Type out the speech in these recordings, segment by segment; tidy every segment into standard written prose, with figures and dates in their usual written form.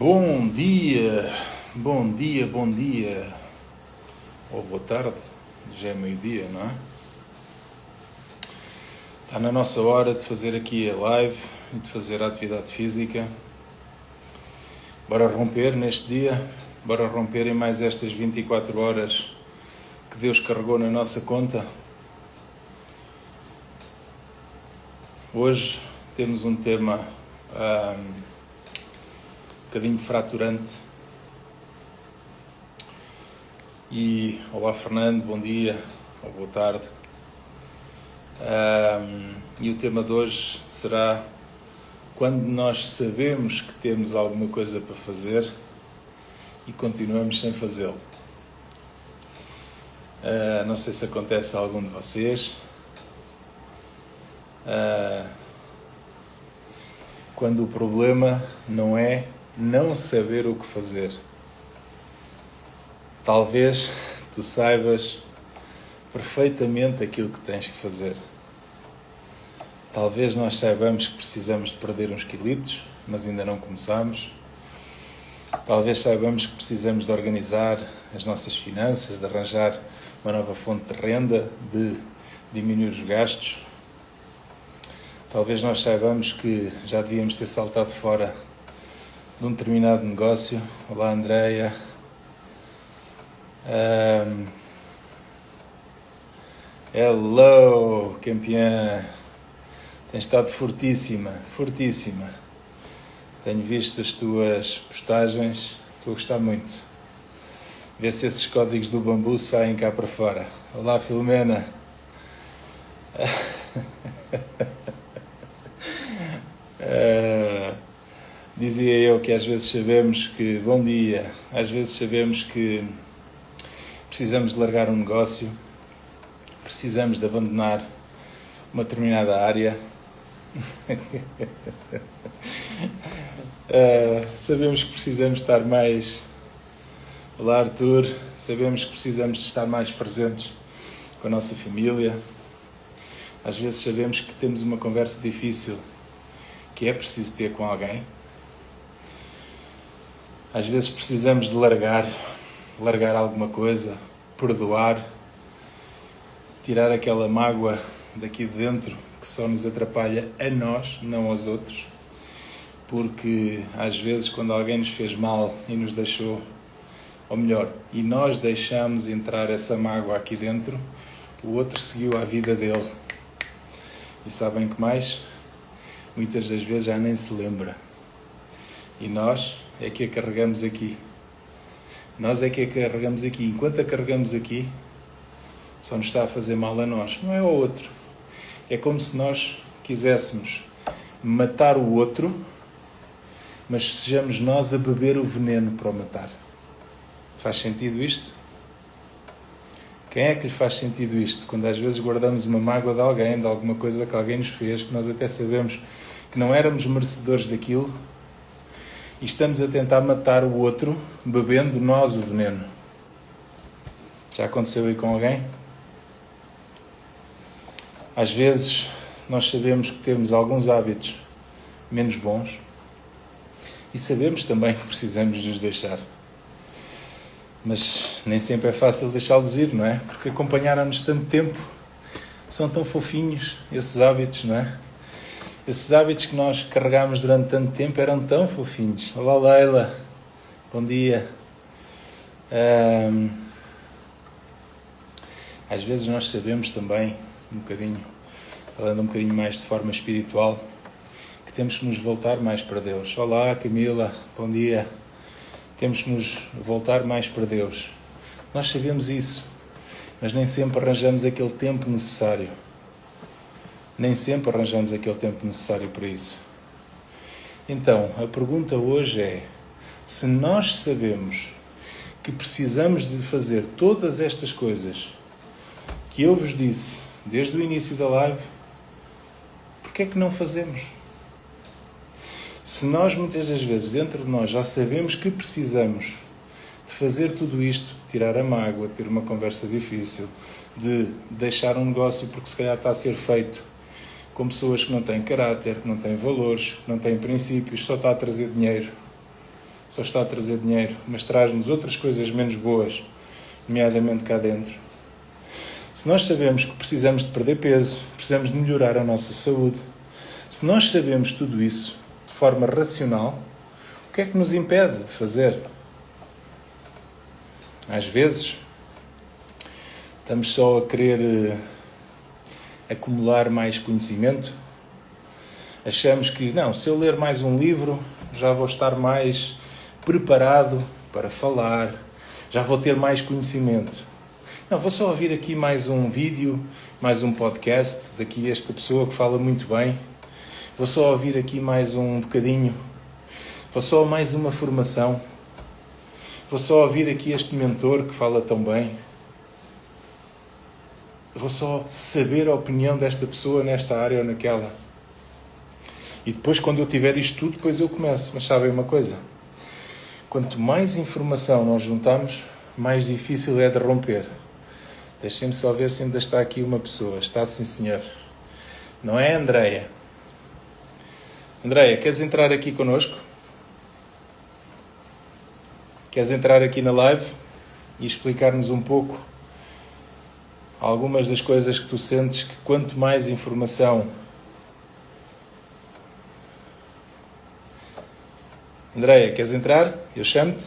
Bom dia, bom dia, bom dia, ou boa tarde, já é meio-dia, não é? Está na nossa hora de fazer aqui a live e de fazer a atividade física. Bora romper neste dia, bora romper em mais estas 24 horas que Deus carregou na nossa conta. Hoje temos um tema um bocadinho fraturante. E olá Fernando, bom dia ou boa tarde. E o tema de hoje será quando nós sabemos que temos alguma coisa para fazer e continuamos sem fazê-lo. Não sei se acontece a algum de vocês. Quando o problema não é não saber o que fazer. Talvez tu saibas perfeitamente aquilo que tens que fazer. Talvez nós saibamos que precisamos de perder uns quilitos, mas ainda não começamos. Talvez saibamos que precisamos de organizar as nossas finanças, de arranjar uma nova fonte de renda, de diminuir os gastos. Talvez nós saibamos que já devíamos ter saltado fora de um determinado negócio. Olá, Andreia. Hello, campeã. Tens estado fortíssima, fortíssima. Tenho visto as tuas postagens, estou a gostar muito. Vê se esses códigos do bambu saem cá para fora. Olá, Filomena. Dizia eu que às vezes sabemos que, bom dia, às vezes sabemos que precisamos de largar um negócio, precisamos de abandonar uma determinada área, sabemos que precisamos estar mais, olá Arthur, sabemos que precisamos de estar mais presentes com a nossa família, às vezes sabemos que temos uma conversa difícil que é preciso ter com alguém. Às vezes precisamos de largar alguma coisa, perdoar, tirar aquela mágoa daqui de dentro que só nos atrapalha a nós, não aos outros. Porque às vezes quando alguém nos fez mal e nos deixou, ou melhor, e nós deixamos entrar essa mágoa aqui dentro, o outro seguiu a vida dele. E sabem que mais? Muitas das vezes já nem se lembra. E nós é que a carregamos aqui. Nós é que a carregamos aqui. Enquanto a carregamos aqui, só nos está a fazer mal a nós. Não é ao outro. É como se nós quiséssemos matar o outro, mas sejamos nós a beber o veneno para o matar. Faz sentido isto? Quem é que lhe faz sentido isto? Quando às vezes guardamos uma mágoa de alguém, de alguma coisa que alguém nos fez, que nós até sabemos que não éramos merecedores daquilo, e estamos a tentar matar o outro, bebendo nós o veneno. Já aconteceu aí com alguém? Às vezes nós sabemos que temos alguns hábitos menos bons e sabemos também que precisamos de os deixar. Mas nem sempre é fácil deixá-los ir, não é? Porque acompanharam-nos tanto tempo, são tão fofinhos esses hábitos, não é? Esses hábitos que nós carregámos durante tanto tempo eram tão fofinhos. Olá, Leila. Bom dia. Às vezes nós sabemos também, falando um bocadinho mais de forma espiritual, que temos que nos voltar mais para Deus. Olá, Camila. Bom dia. Temos que nos voltar mais para Deus. Nós sabemos isso, mas nem sempre arranjamos aquele tempo necessário. Nem sempre arranjamos aquele tempo necessário para isso. Então, a pergunta hoje é: se nós sabemos que precisamos de fazer todas estas coisas que eu vos disse desde o início da live, porquê é que não fazemos? Se nós muitas das vezes dentro de nós já sabemos que precisamos de fazer tudo isto, tirar a mágoa, ter uma conversa difícil, de deixar um negócio porque se calhar está a ser feito com pessoas que não têm caráter, que não têm valores, que não têm princípios, só está a trazer dinheiro, só está a trazer dinheiro, mas traz-nos outras coisas menos boas, nomeadamente cá dentro. Se nós sabemos que precisamos de perder peso, precisamos de melhorar a nossa saúde, se nós sabemos tudo isso de forma racional, o que é que nos impede de fazer? Às vezes, estamos só a querer acumular mais conhecimento. Achamos que, não, se eu ler mais um livro, já vou estar mais preparado para falar, já vou ter mais conhecimento. Não, vou só ouvir aqui mais um vídeo, mais um podcast, daqui esta pessoa que fala muito bem. Vou só ouvir aqui mais um bocadinho. Vou só mais uma formação. Vou só ouvir aqui este mentor que fala tão bem. Vou só saber a opinião desta pessoa nesta área ou naquela. E depois, quando eu tiver isto tudo, depois eu começo. Mas sabem uma coisa? Quanto mais informação nós juntamos, mais difícil é de romper. Deixem-me só ver se ainda está aqui uma pessoa. Está, sim, senhor. Não é, Andreia? Andreia, queres entrar aqui connosco? Queres entrar aqui na live e explicar-nos um pouco algumas das coisas que tu sentes que quanto mais informação... Andreia, queres entrar? Eu chamo-te?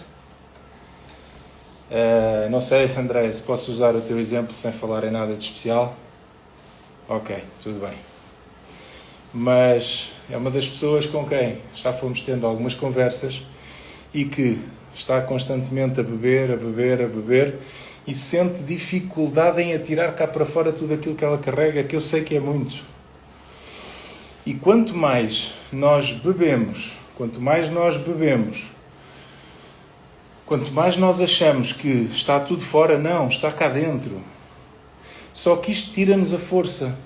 Não sei, Andreia, se posso usar o teu exemplo sem falar em nada de especial. Ok, tudo bem. Mas é uma das pessoas com quem já fomos tendo algumas conversas e que está constantemente a beber e sente dificuldade em atirar cá para fora tudo aquilo que ela carrega, que eu sei que é muito. E quanto mais nós bebemos, quanto mais nós achamos que está tudo fora, não, está cá dentro. Só que isto tira-nos a força.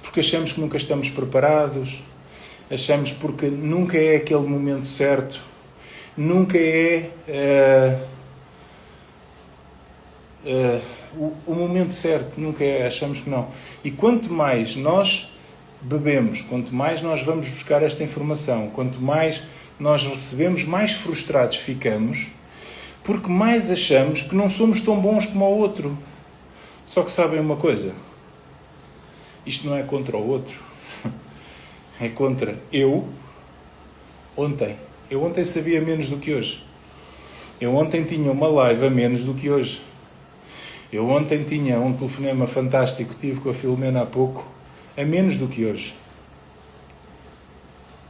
Porque achamos que nunca estamos preparados, achamos porque nunca é aquele momento certo, nunca é o momento certo, nunca é, achamos que não. E quanto mais nós bebemos, quanto mais nós vamos buscar esta informação, quanto mais nós recebemos, mais frustrados ficamos, porque mais achamos que não somos tão bons como o outro. Só que sabem uma coisa? Isto não é contra o outro. É contra eu ontem. Eu ontem sabia menos do que hoje. Eu ontem tinha uma live a menos do que hoje. Eu ontem tinha um telefonema fantástico que tive com a Filomena há pouco, a menos do que hoje.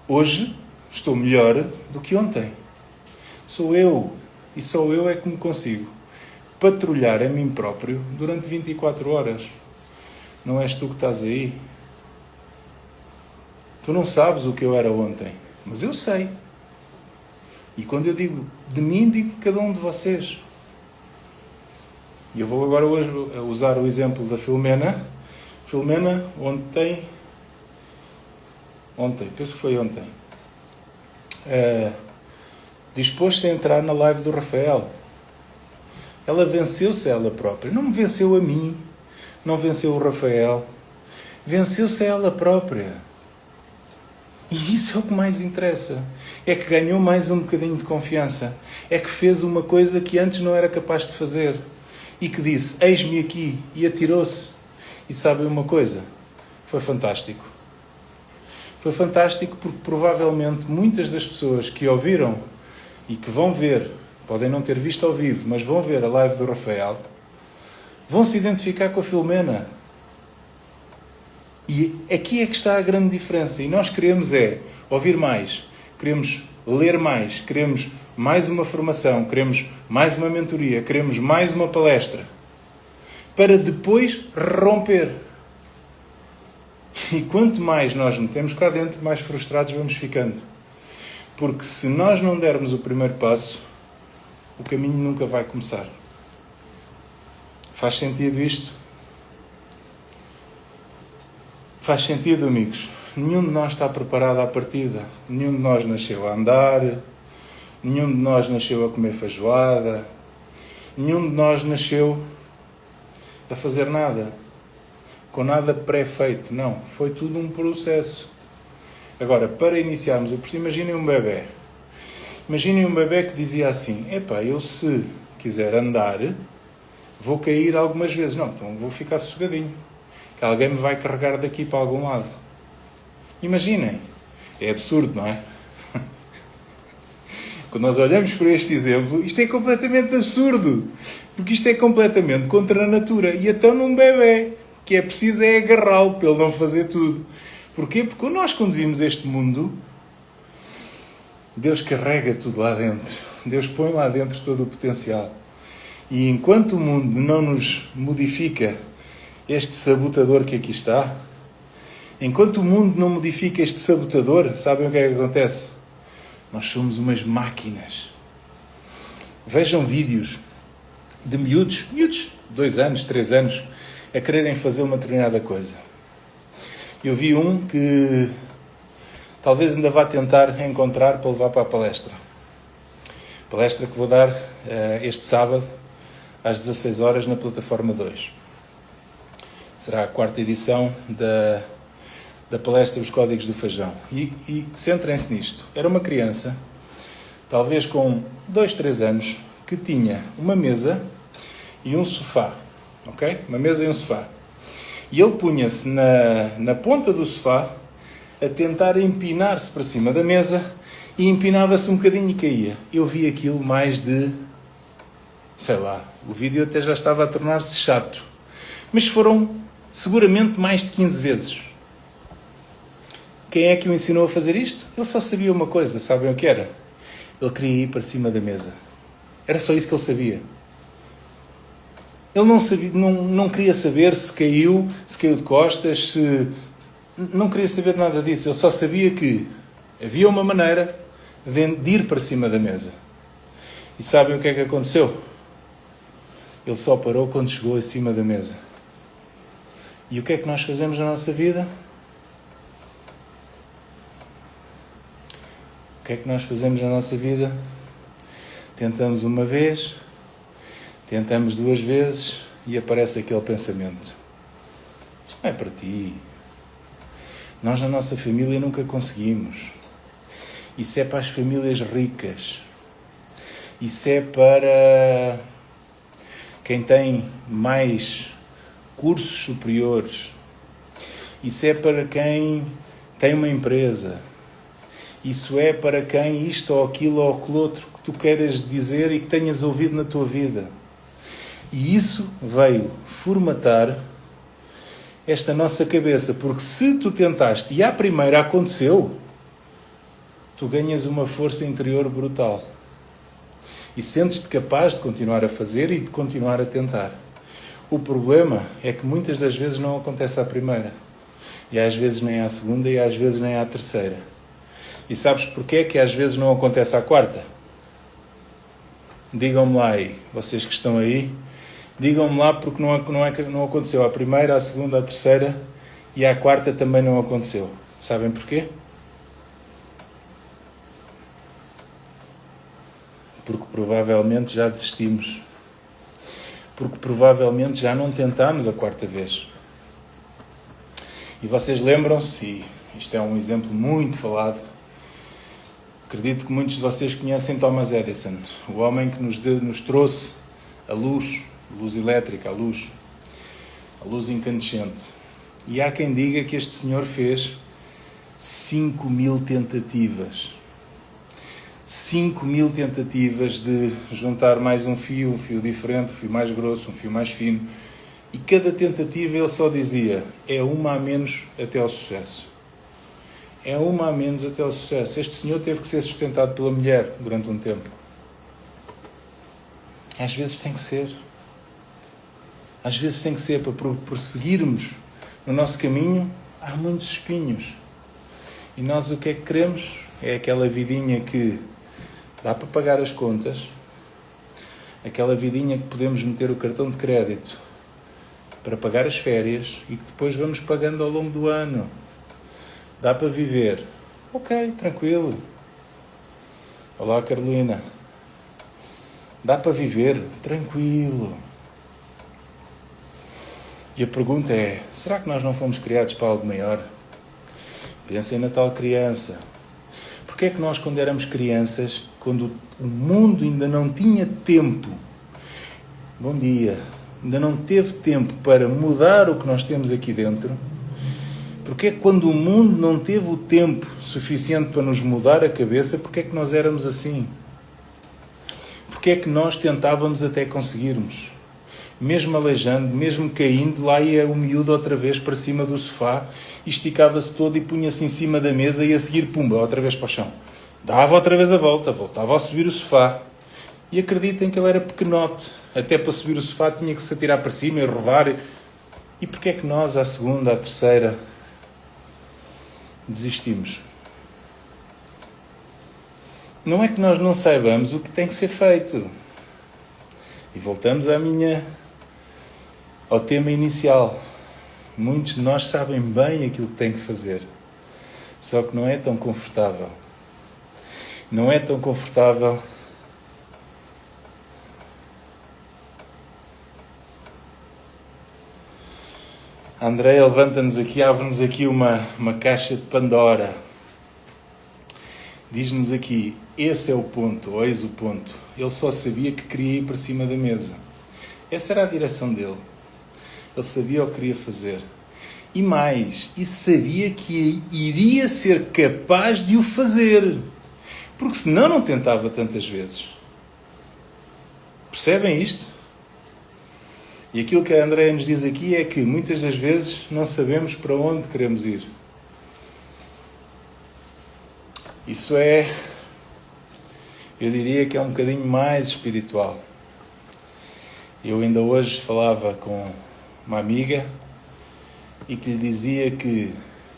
Hoje estou melhor do que ontem. Sou eu. E só eu é que me consigo patrulhar a mim próprio durante 24 horas. Não és tu que estás aí. Tu não sabes o que eu era ontem, mas eu sei. E quando eu digo de mim, digo de cada um de vocês. E eu vou agora hoje usar o exemplo da Filomena. Filomena, ontem, penso que foi ontem, dispôs-se a entrar na live do Rafael. Ela venceu-se a ela própria. Não me venceu a mim. Não venceu o Rafael. Venceu-se a ela própria. E isso é o que mais interessa. É que ganhou mais um bocadinho de confiança. É que fez uma coisa que antes não era capaz de fazer. E que disse, eis-me aqui. E atirou-se. E sabem uma coisa? Foi fantástico. Foi fantástico porque provavelmente muitas das pessoas que ouviram e que vão ver, podem não ter visto ao vivo, mas vão ver a live do Rafael, vão se identificar com a Filomena. E aqui é que está a grande diferença. E nós queremos ouvir mais, queremos ler mais, queremos mais uma formação, queremos mais uma mentoria, queremos mais uma palestra, para depois romper. E quanto mais nós metemos cá dentro, mais frustrados vamos ficando. Porque se nós não dermos o primeiro passo, o caminho nunca vai começar. Faz sentido isto? Faz sentido, amigos? Nenhum de nós está preparado à partida. Nenhum de nós nasceu a andar. Nenhum de nós nasceu a comer feijoada. Nenhum de nós nasceu a fazer nada. Com nada pré-feito. Não. Foi tudo um processo. Agora, para iniciarmos o processo, imaginem um bebê. Imaginem um bebê que dizia assim, epá, eu se quiser andar, vou cair algumas vezes. Não, então vou ficar sossegadinho. Que alguém me vai carregar daqui para algum lado. Imaginem. É absurdo, não é? Quando nós olhamos para este exemplo, isto é completamente absurdo. Porque isto é completamente contra a natura. E então num bebê, que é preciso é agarrá-lo para ele não fazer tudo. Porquê? Porque nós, quando vimos este mundo, Deus carrega tudo lá dentro. Deus põe lá dentro todo o potencial. E enquanto o mundo não nos modifica este sabotador que aqui está, enquanto o mundo não modifica este sabotador, sabem o que é que acontece? Nós somos umas máquinas. Vejam vídeos de miúdos, 2 anos, 3 anos, a quererem fazer uma determinada coisa. Eu vi um que talvez ainda vá tentar encontrar para levar para a palestra. Palestra que vou dar este sábado, às 16 horas, na plataforma 2. Será a 4ª edição da palestra Os Códigos do Feijão. E centrem-se nisto. Era uma criança, talvez com 2, 3 anos, que tinha uma mesa e um sofá. Ok? Uma mesa e um sofá. E ele punha-se na ponta do sofá a tentar empinar-se para cima da mesa e empinava-se um bocadinho e caía. Eu vi aquilo mais de... sei lá, o vídeo até já estava a tornar-se chato. Mas foram seguramente mais de 15 vezes. Quem é que o ensinou a fazer isto? Ele só sabia uma coisa, sabem o que era? Ele queria ir para cima da mesa. Era só isso que ele sabia. Ele não queria saber se caiu de costas, não queria saber de nada disso. Ele só sabia que havia uma maneira de ir para cima da mesa. E sabem o que é que aconteceu? Ele só parou quando chegou acima da mesa. E o que é que nós fazemos na nossa vida? O que é que nós fazemos na nossa vida? Tentamos uma vez, tentamos 2 vezes e aparece aquele pensamento. Isto não é para ti. Nós na nossa família nunca conseguimos. Isso é para as famílias ricas. Isso é para quem tem mais cursos superiores. Isso é para quem tem uma empresa. Isso é para quem isto ou aquilo ou aquele outro que tu queiras dizer e que tenhas ouvido na tua vida. E isso veio formatar esta nossa cabeça, porque se tu tentaste e à primeira aconteceu, tu ganhas uma força interior brutal. E sentes-te capaz de continuar a fazer e de continuar a tentar. O problema é que muitas das vezes não acontece à primeira. E às vezes nem à segunda e às vezes nem à terceira. E sabes porquê que às vezes não acontece à 4ª? Digam-me lá aí, vocês que estão aí, digam-me lá porque não aconteceu à primeira, à segunda, à terceira e à 4ª também não aconteceu. Sabem porquê? Porque provavelmente já desistimos. Porque provavelmente já não tentámos a 4ª vez. E vocês lembram-se, e isto é um exemplo muito falado, acredito que muitos de vocês conhecem Thomas Edison, o homem que nos trouxe a luz elétrica, a luz incandescente. E há quem diga que este senhor fez 5.000 tentativas. 5.000 tentativas de juntar mais um fio diferente, um fio mais grosso, um fio mais fino. E cada tentativa ele só dizia, é uma a menos até ao sucesso. É uma a menos até ao sucesso. Este senhor teve que ser sustentado pela mulher durante um tempo. Às vezes tem que ser. Às vezes tem que ser para prosseguirmos no nosso caminho. Há muitos espinhos. E nós o que é que queremos? É aquela vidinha que dá para pagar as contas. Aquela vidinha que podemos meter o cartão de crédito para pagar as férias e que depois vamos pagando ao longo do ano. Dá para viver? Ok, tranquilo. Olá, Carolina. Dá para viver? Tranquilo. E a pergunta é, será que nós não fomos criados para algo maior? Pensem na tal criança. Porque é que nós, quando éramos crianças, quando o mundo ainda não tinha tempo, bom dia, ainda não teve tempo para mudar o que nós temos aqui dentro, porque é que quando o mundo não teve o tempo suficiente para nos mudar a cabeça, porque é que nós éramos assim? Porque é que nós tentávamos até conseguirmos? Mesmo aleijando, mesmo caindo, lá ia o miúdo outra vez para cima do sofá, e esticava-se todo e punha-se em cima da mesa e a seguir, pumba, outra vez para o chão. Dava outra vez a volta, voltava a subir o sofá. E acreditem que ele era pequenote. Até para subir o sofá tinha que se atirar para cima e rodar. E porquê é que nós, à segunda, à terceira, desistimos? Não é que nós não saibamos o que tem que ser feito. E voltamos ao tema inicial. Muitos de nós sabem bem aquilo que têm que fazer. Só que não é tão confortável. Não é tão confortável. A Andréia levanta-nos aqui, abre-nos aqui uma caixa de Pandora. Diz-nos aqui, esse é o ponto, ou eis o ponto. Ele só sabia que queria ir para cima da mesa. Essa era a direção dele. Ele sabia o que queria fazer. E mais, e sabia que iria ser capaz de o fazer. Porque senão não tentava tantas vezes. Percebem isto? E aquilo que a Andréia nos diz aqui é que muitas das vezes não sabemos para onde queremos ir. Isso é, eu diria que é um bocadinho mais espiritual. Eu ainda hoje falava com uma amiga e que lhe dizia que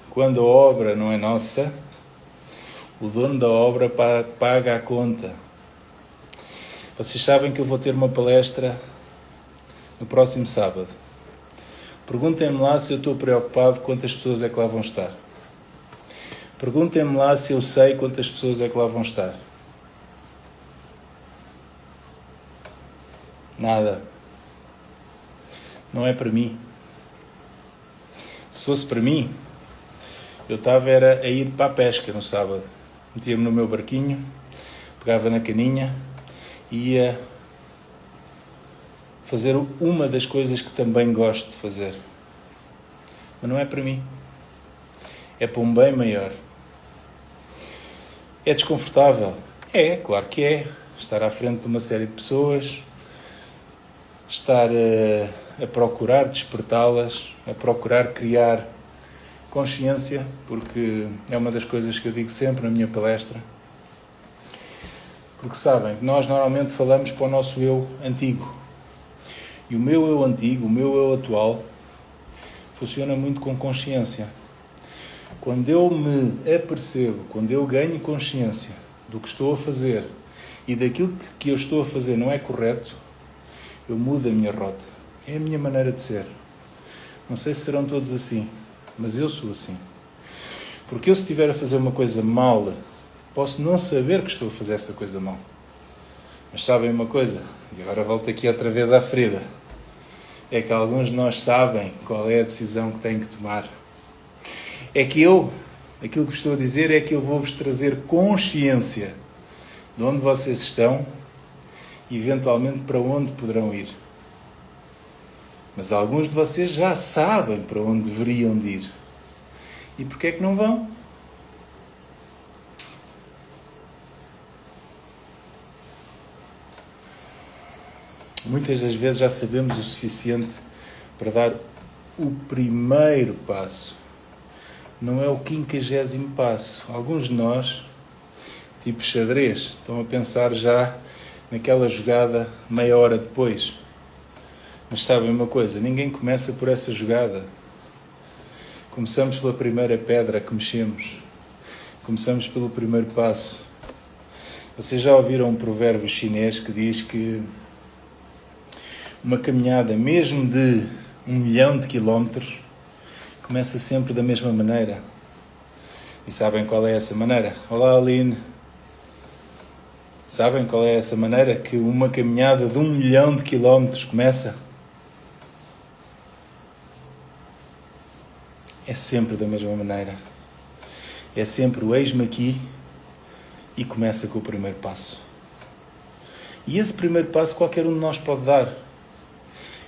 quando a obra não é nossa, o dono da obra paga a conta. Vocês sabem que eu vou ter uma palestra no próximo sábado. Perguntem-me lá se eu estou preocupado quantas pessoas é que lá vão estar. Perguntem-me lá se eu sei quantas pessoas é que lá vão estar. Nada. Não é para mim. Se fosse para mim, eu estava a ir para a pesca no sábado. Metia-me no meu barquinho, pegava na caninha e ia fazer uma das coisas que também gosto de fazer. Mas não é para mim. É para um bem maior. É desconfortável? É, claro que é. Estar à frente de uma série de pessoas, estar a procurar despertá-las, a procurar criar consciência, porque é uma das coisas que eu digo sempre na minha palestra. Porque sabem, nós normalmente falamos para o nosso eu antigo. E o meu eu antigo, o meu eu atual, funciona muito com consciência. Quando eu me apercebo, quando eu ganho consciência do que estou a fazer e daquilo que eu estou a fazer não é correto, eu mudo a minha rota. É a minha maneira de ser. Não sei se serão todos assim, mas eu sou assim. Porque eu, se estiver a fazer uma coisa mal, posso não saber que estou a fazer essa coisa mal. Mas sabem uma coisa? E agora volto aqui outra vez à ferida. É que alguns de nós sabem qual é a decisão que têm que tomar. É que aquilo que vos estou a dizer é que eu vou-vos trazer consciência de onde vocês estão e eventualmente para onde poderão ir. Mas alguns de vocês já sabem para onde deveriam de ir. E porquê é que não vão? Muitas das vezes já sabemos o suficiente para dar o primeiro passo. Não é o 50º passo. Alguns de nós, tipo xadrez, estão a pensar já naquela jogada meia hora depois. Mas sabem uma coisa, ninguém começa por essa jogada. Começamos pela primeira pedra que mexemos. Começamos pelo primeiro passo. Vocês já ouviram um provérbio chinês que diz que uma caminhada, mesmo de 1.000.000 de quilómetros, começa sempre da mesma maneira. E sabem qual é essa maneira? Olá, Aline. Sabem qual é essa maneira que uma caminhada de 1.000.000 de quilómetros começa? É sempre da mesma maneira. É sempre o eis-me aqui, e começa com o primeiro passo. E esse primeiro passo qualquer um de nós pode dar.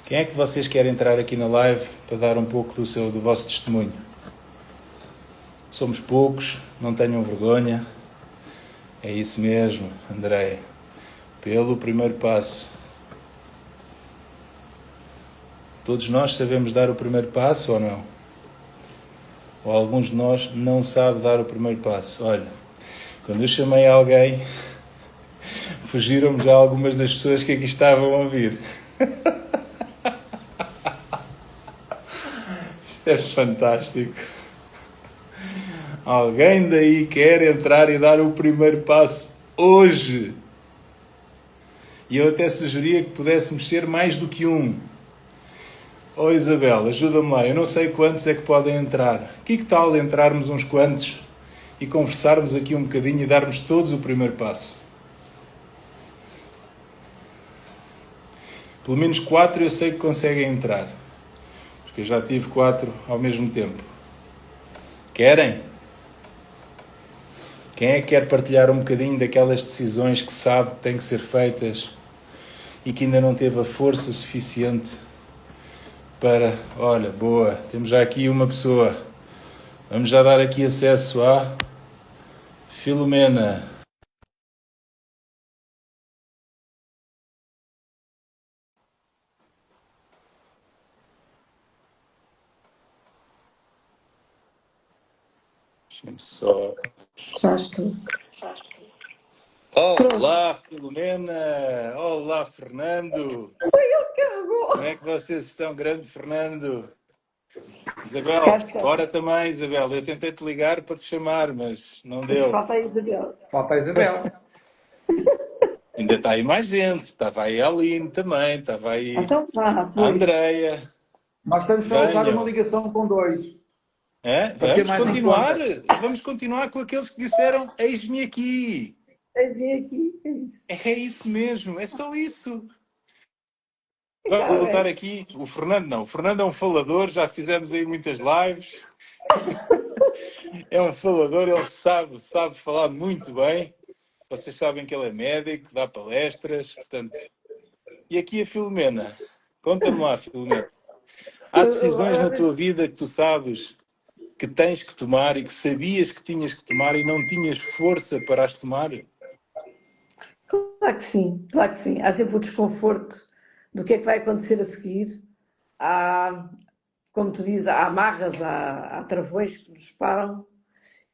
Quem é que vocês querem entrar aqui na live para dar um pouco do vosso testemunho? Somos poucos, não tenham vergonha. É isso mesmo, Andréia. Pelo primeiro passo. Todos nós sabemos dar o primeiro passo ou não? Ou alguns de nós não sabem dar o primeiro passo? Olha, quando eu chamei alguém, fugiram-me já algumas das pessoas que aqui estavam a ouvir. Isto é fantástico. Alguém daí quer entrar e dar o primeiro passo hoje. E eu até sugeria que pudéssemos ser mais do que um. Oh Isabel, ajuda-me lá. Eu não sei quantos é que podem entrar. Que tal entrarmos uns quantos e conversarmos aqui um bocadinho e darmos todos o primeiro passo? Pelo menos 4 eu sei que conseguem entrar. Porque eu já tive 4 ao mesmo tempo. Querem? Quem é que quer partilhar um bocadinho daquelas decisões que sabe que têm que ser feitas e que ainda não teve a força suficiente para... Olha, boa, temos já aqui uma pessoa. Vamos já dar aqui acesso à Filomena. Deixa-me só... Já estou. Olá, Filomena! Olá, Fernando! Foi ele que carregou. Como é que vocês estão, grande Fernando? Isabel, Cá está. bora também, Isabel. Eu tentei te ligar para te chamar, mas não deu. Falta a Isabel. Falta a Isabel. Ainda está aí mais gente. Estava aí a Aline também, estava aí Então vá, a pois. Andreia. Nós estamos a usar Venham. uma ligação com 2. É? Para ter Vamos mais em continuar. conta. Vamos continuar com aqueles que disseram eis-me aqui. Vem aqui. É isso. É isso mesmo, é só isso. E Vou cá, voltar é. aqui. O Fernando não. O Fernando é um falador, já fizemos aí muitas lives. É um falador, ele sabe falar muito bem. Vocês sabem que ele é médico, dá palestras, portanto... E aqui a Filomena. Conta-me lá, Filomena. Há decisões na tua vida que tu sabes que tens que tomar e que sabias que tinhas que tomar e não tinhas força para as tomar? Claro que sim, claro que sim. Há sempre o desconforto do que é que vai acontecer a seguir. Há, como tu dizes, há amarras, há travões que nos param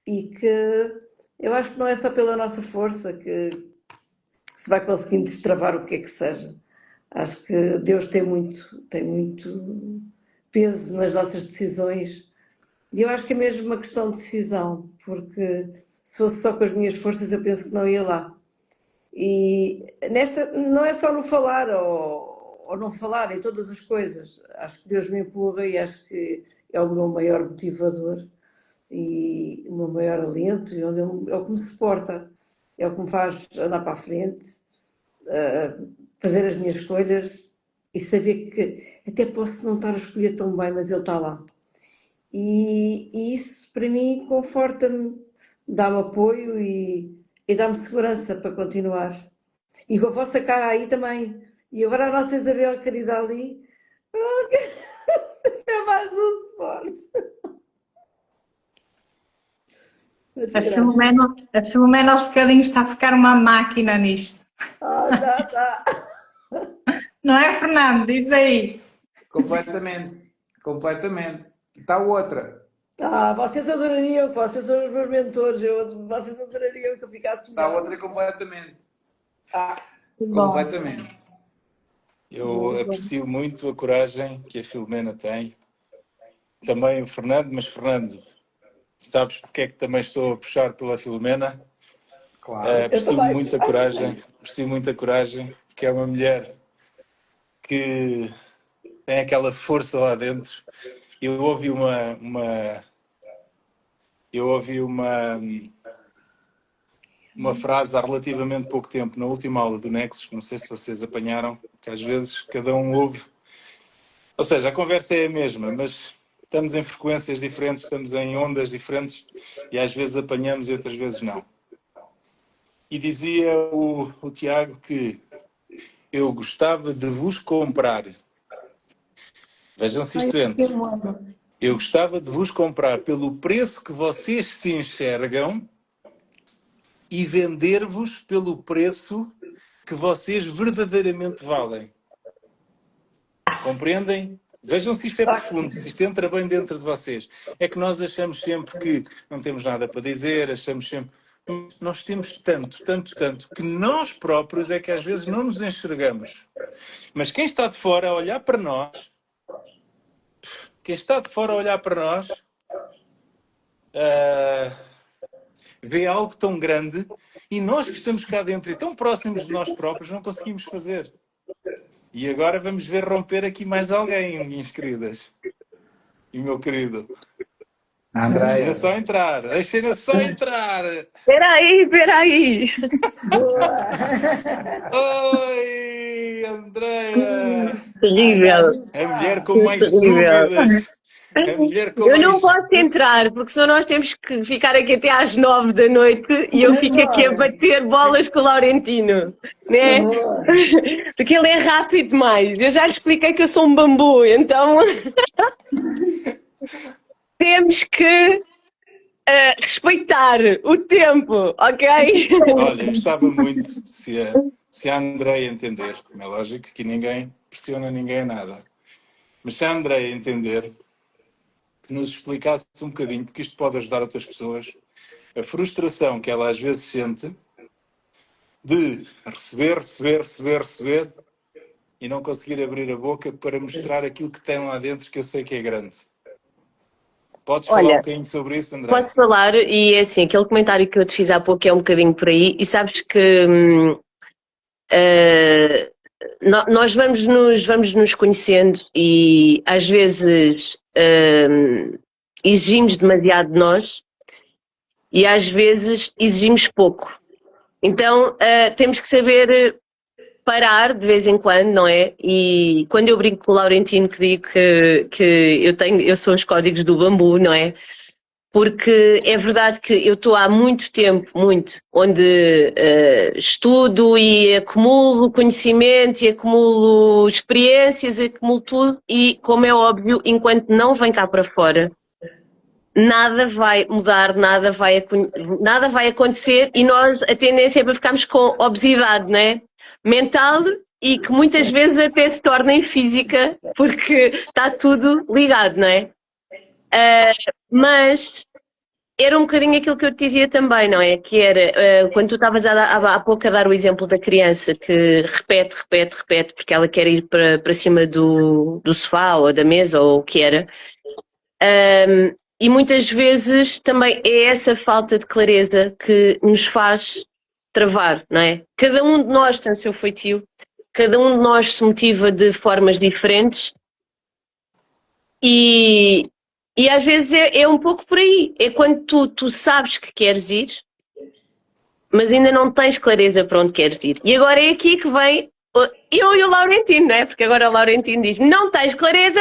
e que eu acho que não é só pela nossa força que se vai conseguindo destravar o que é que seja. Acho que Deus tem muito peso nas nossas decisões e eu acho que é mesmo uma questão de decisão, porque se fosse só com as minhas forças eu penso que não ia lá. E nesta, não é só no falar ou não falar, em todas as coisas. Acho que Deus me empurra e acho que é o meu maior motivador e o meu maior alento, e é o que me suporta, é o que me faz andar para a frente, fazer as minhas escolhas e saber que até posso não estar a escolher tão bem, mas ele está lá. E isso para mim conforta-me, dá-me apoio e dá-me segurança para continuar. E com a vossa cara aí também. E agora a nossa Isabel querida ali, é mais um suporte. A Filomena aos bocadinhos está a ficar uma máquina nisto. Tá. Não é, Fernando? Diz aí. Completamente. Está outra. Vocês adorariam, vocês são os meus mentores, vocês adorariam que eu ficasse Está melhor. outra completamente. Bom. Completamente. Eu aprecio muito a coragem que a Filomena tem. Também o Fernando, mas Fernando, sabes porque é que também estou a puxar pela Filomena? Claro. Aprecio muita coragem, porque é uma mulher que tem aquela força lá dentro. Eu ouvi uma frase há relativamente pouco tempo, na última aula do Nexus, não sei se vocês apanharam, porque às vezes cada um ouve. Ou seja, a conversa é a mesma, mas estamos em frequências diferentes, estamos em ondas diferentes e às vezes apanhamos e outras vezes não. E dizia o Tiago que eu gostava de vos comprar. Vejam se isto entra. Eu gostava de vos comprar pelo preço que vocês se enxergam e vender-vos pelo preço que vocês verdadeiramente valem. Compreendem? Vejam se isto é profundo, se isto entra bem dentro de vocês. É que nós achamos sempre que não temos nada para dizer, achamos sempre... Nós temos tanto, que nós próprios é que às vezes não nos enxergamos. Mas quem está de fora a olhar para nós, vê algo tão grande e nós que estamos cá dentro e tão próximos de nós próprios não conseguimos fazer. E agora vamos ver romper aqui mais alguém, minhas queridas. E meu querido. Andréia. Deixem-na só entrar. Espera aí. Oi, Andréia. Terrível. A mulher com mais dúvidas. Eu não posso entrar, porque senão nós temos que ficar aqui até às 9 da noite e eu fico aqui a bater bolas com o Laurentino, né? Porque ele é rápido demais. Eu já lhe expliquei que eu sou um bambu, então temos que respeitar o tempo, ok? Olha, eu gostava muito se a Andréia entender, como é lógico que ninguém pressiona ninguém a nada, mas se a Andréia entender, que nos explicasse um bocadinho, porque isto pode ajudar outras pessoas, a frustração que ela às vezes sente de receber e não conseguir abrir a boca para mostrar aquilo que tem lá dentro, que eu sei que é grande. Podes falar um bocadinho sobre isso, André? Posso falar, e é assim, aquele comentário que eu te fiz há pouco é um bocadinho por aí, e sabes que nós vamos nos conhecendo e às vezes exigimos demasiado de nós e às vezes exigimos pouco. Então temos que saber parar de vez em quando, não é? E quando eu brinco com o Laurentino que digo que eu sou os códigos do bambu, não é? Porque é verdade que eu estou há muito tempo, onde estudo e acumulo conhecimento e acumulo experiências, acumulo tudo e, como é óbvio, enquanto não vem cá para fora, nada vai mudar, nada vai acontecer e nós, a tendência é para ficarmos com obesidade, não é? Mental e que muitas vezes até se torna em física, porque está tudo ligado, não é? Mas era um bocadinho aquilo que eu te dizia também, não é? Que era, quando tu estavas há pouco a dar o exemplo da criança que repete, porque ela quer ir para cima do sofá ou da mesa ou o que era. E muitas vezes também é essa falta de clareza que nos faz travar, não é? Cada um de nós tem o seu feitio, cada um de nós se motiva de formas diferentes e às vezes é um pouco por aí. É quando tu sabes que queres ir, mas ainda não tens clareza para onde queres ir. E agora é aqui que vem eu e o Laurentino, não é? Porque agora o Laurentino diz-me, não tens clareza,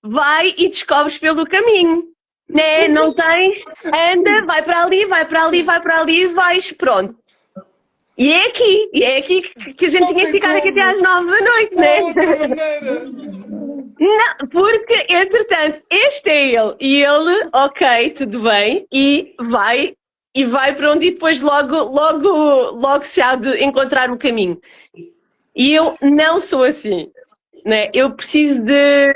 vai e descobres pelo caminho. Né? Não tens, anda, vai para ali e vais, pronto. E é aqui que a gente tinha que ficar aqui até às 9 da noite, né? Não, porque, entretanto, este é ele. E ele, ok, tudo bem, e vai para onde e depois logo se há de encontrar o caminho. E eu não sou assim, né? Eu preciso de